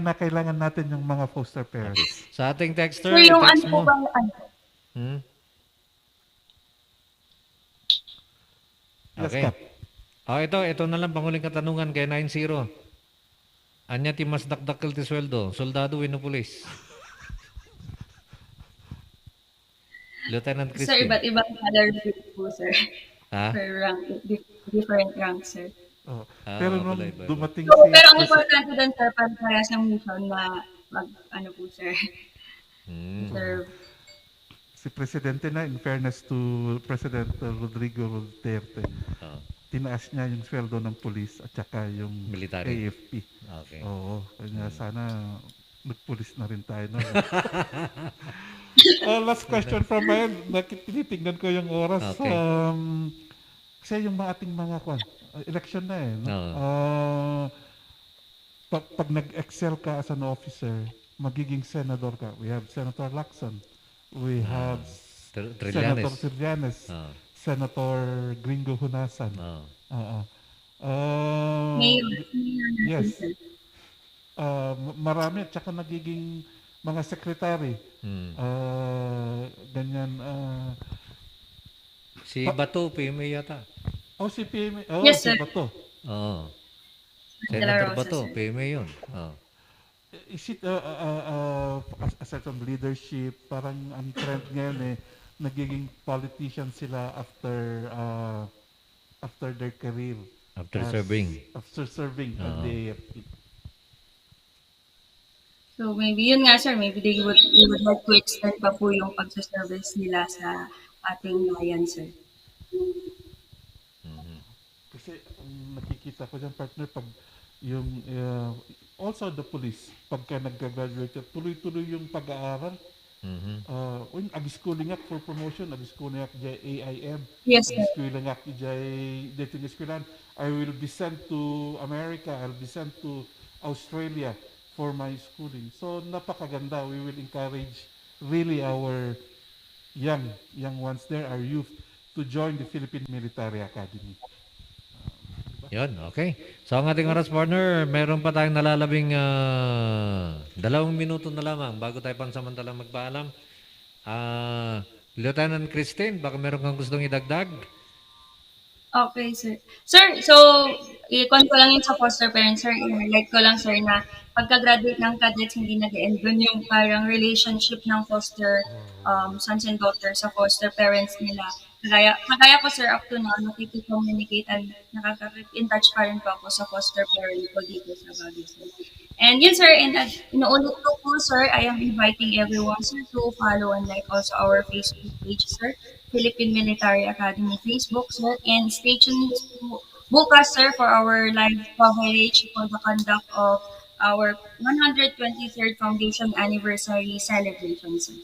natin yung mga foster parents. Sa ating texter, So yung text ano po mo. bang Yes, Okay. Kap. Ito na lang panguling katanungan kay 90. Anya ti mas dakdakkel ti sweldo, soldado wenno pulis. Lieutenant Sir, Christine. iba't ibang salary po, sir. Ha? Per rank, different ranks, sir. Oh. Pero nung iba. dumating So, si... pero ang importante doon, sir, para sa mission na po, sir. Sir, Si Presidente na, in fairness to President Rodrigo Duterte, tinaas niya yung sweldo ng pulis at saka yung Military. AFP. Okay. Oo. Kaya sana nagpulis na rin tayo. No? Last question from my end. Tinitingnan ko yung oras. Okay. Kasi yung ating mga election na eh. No? Pag nag-excel ka as an officer, magiging senador ka. We have Senator Lacson. We have Senator Trillanes. Senator Gringo Hunasan. Yes. Marami. At saka nagiging mga secretary. Ganyan. Si Bato, PMA yata. Si PMA. Yes, si sir. Bato. Senator Rosa, Bato, sir. PMA yun. Is it a certain leadership? Parang ang trend ngayon nagiging politician sila after their career. After serving. After serving at the AFP. so maybe yun nga, sir, maybe they would like to extend pa po yung pagsaservice nila sa ating bayan, sir. Kasi nakikita ko dyan, partner, pag yung also the police, pagka nag-graduate, tuloy-tuloy yung pag-aaral. Ag-schooling for promotion, ag-schooling dyan AIM. Yes, sir. Ag-schooling dyan eskwelahan. I will be sent to America, I'll be sent to Australia for my schooling. So napakaganda. We will encourage really our young ones there, our youth, to join the Philippine Military Academy. Yun, okay. So ang ating oras partner, meron pa tayong nalalabing 2 minuto na lamang bago tayo pansamantalang magpaalam. Lieutenant Christine, baka meron kang gustong idagdag? Okay, sir. Sir, so, i-con ko lang yun sa foster parents, sir. I-highlight ko lang, sir, na pagka-graduate ng cadets, hindi nag-end dun yung parang relationship ng foster sons and daughters sa foster parents nila. Kagaya ko, sir, up to now, nakikicommunicate and nakaka-keep in touch pa rin po ako sa foster parent ko dito sa Baguio, sir. And yun, sir, and inuulit ko po, sir, I am inviting everyone, sir, to follow and like also our Facebook page, sir, Philippine Military Academy Facebook, sir, and stay tuned bukas, sir, for our live coverage for the conduct of our 123rd Foundation Anniversary Celebration, sir.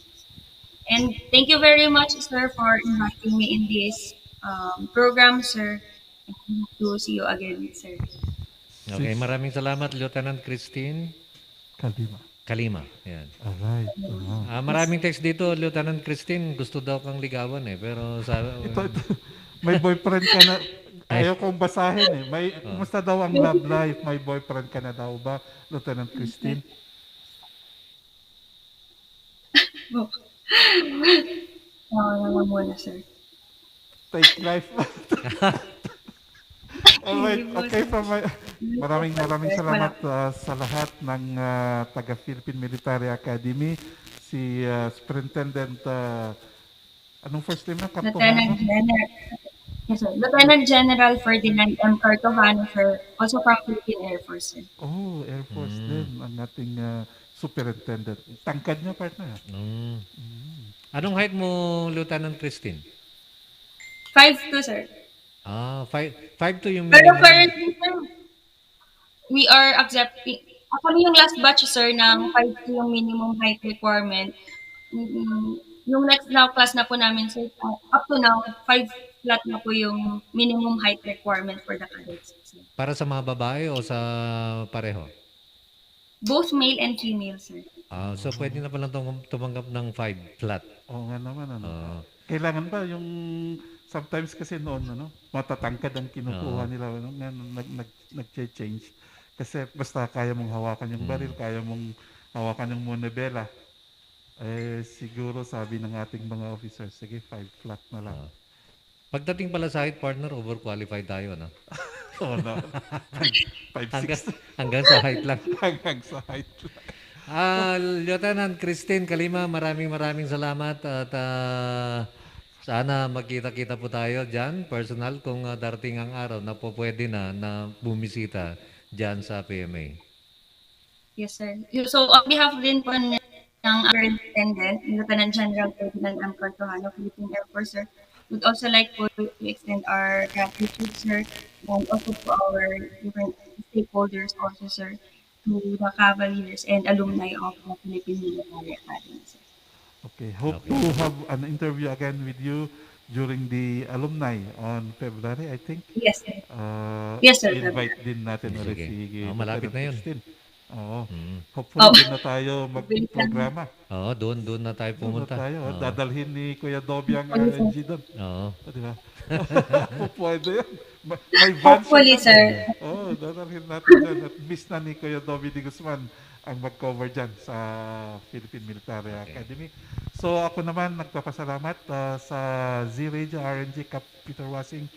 And thank you very much, sir, for inviting me in this program, sir. And hope to see you again, sir. Okay, maraming salamat, Lieutenant Christine Kalima. Yan. Alright. Maraming text dito, Lieutenant Christine, gusto daw kang ligawan pero Ito, may boyfriend ka na. Ayaw kong basahin Kumusta daw ang love life? May boyfriend ka na daw ba, Lieutenant Christine? Naman muna, sir. Take life. Alright, okay. Maraming salamat sa lahat ng taga Philippine Military Academy. Si Superintendent, anong first name na? Lieutenant General. Yes, sir. Lieutenant General Ferdinand M. Cartojano, sir. Also from Philippine Air Force, sir. Oh, Air Force din ang ating superintendent. Tangkad niya, partner. Anong height mo, Lieutenant Christine? 5'2", sir. 5'2" yung Pero minimum. currently, sir, we are accepting, kami yung last batch, sir, ng 5'2" yung minimum height requirement. Yung next na class na po namin, sir, up to now, 5 flat na po yung minimum height requirement for the cadets. Sir. Para sa mga babae o sa pareho? Both male and female, sir. So pwede na palang tumanggap ng 5 flat. Oo nga naman. Kailangan ba yung sometimes kasi noon matatangkad ang kinukuha nila nag-change kasi basta kaya mong hawakan yung baril, kaya mong hawakan yung monobela. Siguro sabi ng ating mga officers, sige 5 flat na lang. Pagdating pala sa height, partner, overqualified tayo, no? Oo na. 5'6". Hanggang sa height lang. Hanggang sa height lang. Lieutenant Christine Kalima, maraming salamat at sana magkita-kita po tayo dyan, personal, kung darating ang araw na po pwede na bumisita dyan sa PMA. Yes, sir. So, on behalf din po ng our intendant, Lieutenant General Ferdinand M. Cartojano, Philippine Air Force, sir, would also like to extend our gratitude, sir, and also to our different stakeholders also, sir, to the Cavaliers and alumni of the Philippine Military Academy, sir. Okay. Hope to have an interview again with you during the alumni on February, I think. Yes, sir. Yes, sir. Invite din natin ulit si malapit na yun. Oo. Hopefully doon na tayo mag-programa. Oo, doon na tayo pumunta. Dadalhin ni Kuya Dobby ang RNG doon. Oo. Di ba? Pwede yan. May van. Hopefully, sir. Oo, dadalhin natin dyan. At miss na ni Kuya Dobby de Guzman ang mag-cover dyan sa Philippine Military Academy. So ako naman nagpapasalamat sa Z-Radio RNG Cap Peter Wasing,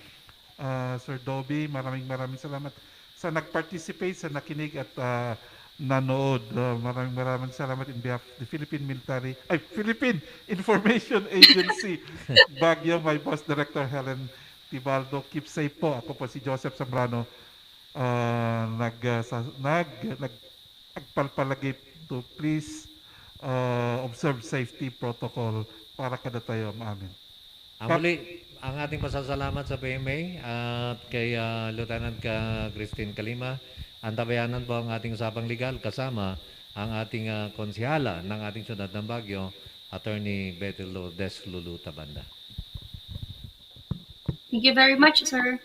Sir Dobby. Maraming salamat sa nag-participate, sa nakinig at nanood. Maraming salamat in behalf of the Philippine Information Agency. Baguio, my boss director Helen Tibaldo. Keep safe po. Ako po si Joseph Zambrano. Nagpalpalagip to please observe safety protocol para kada tayo maamin. Ang ating pasasalamat sa PMA at kay Lieutenant Christine Kalima. Antabayanan po ang ating usapang legal kasama ang ating konsihala ng ating syudad ng Baguio, Attorney Betty Lourdes Lulu Tabanda. Thank you very much, sir.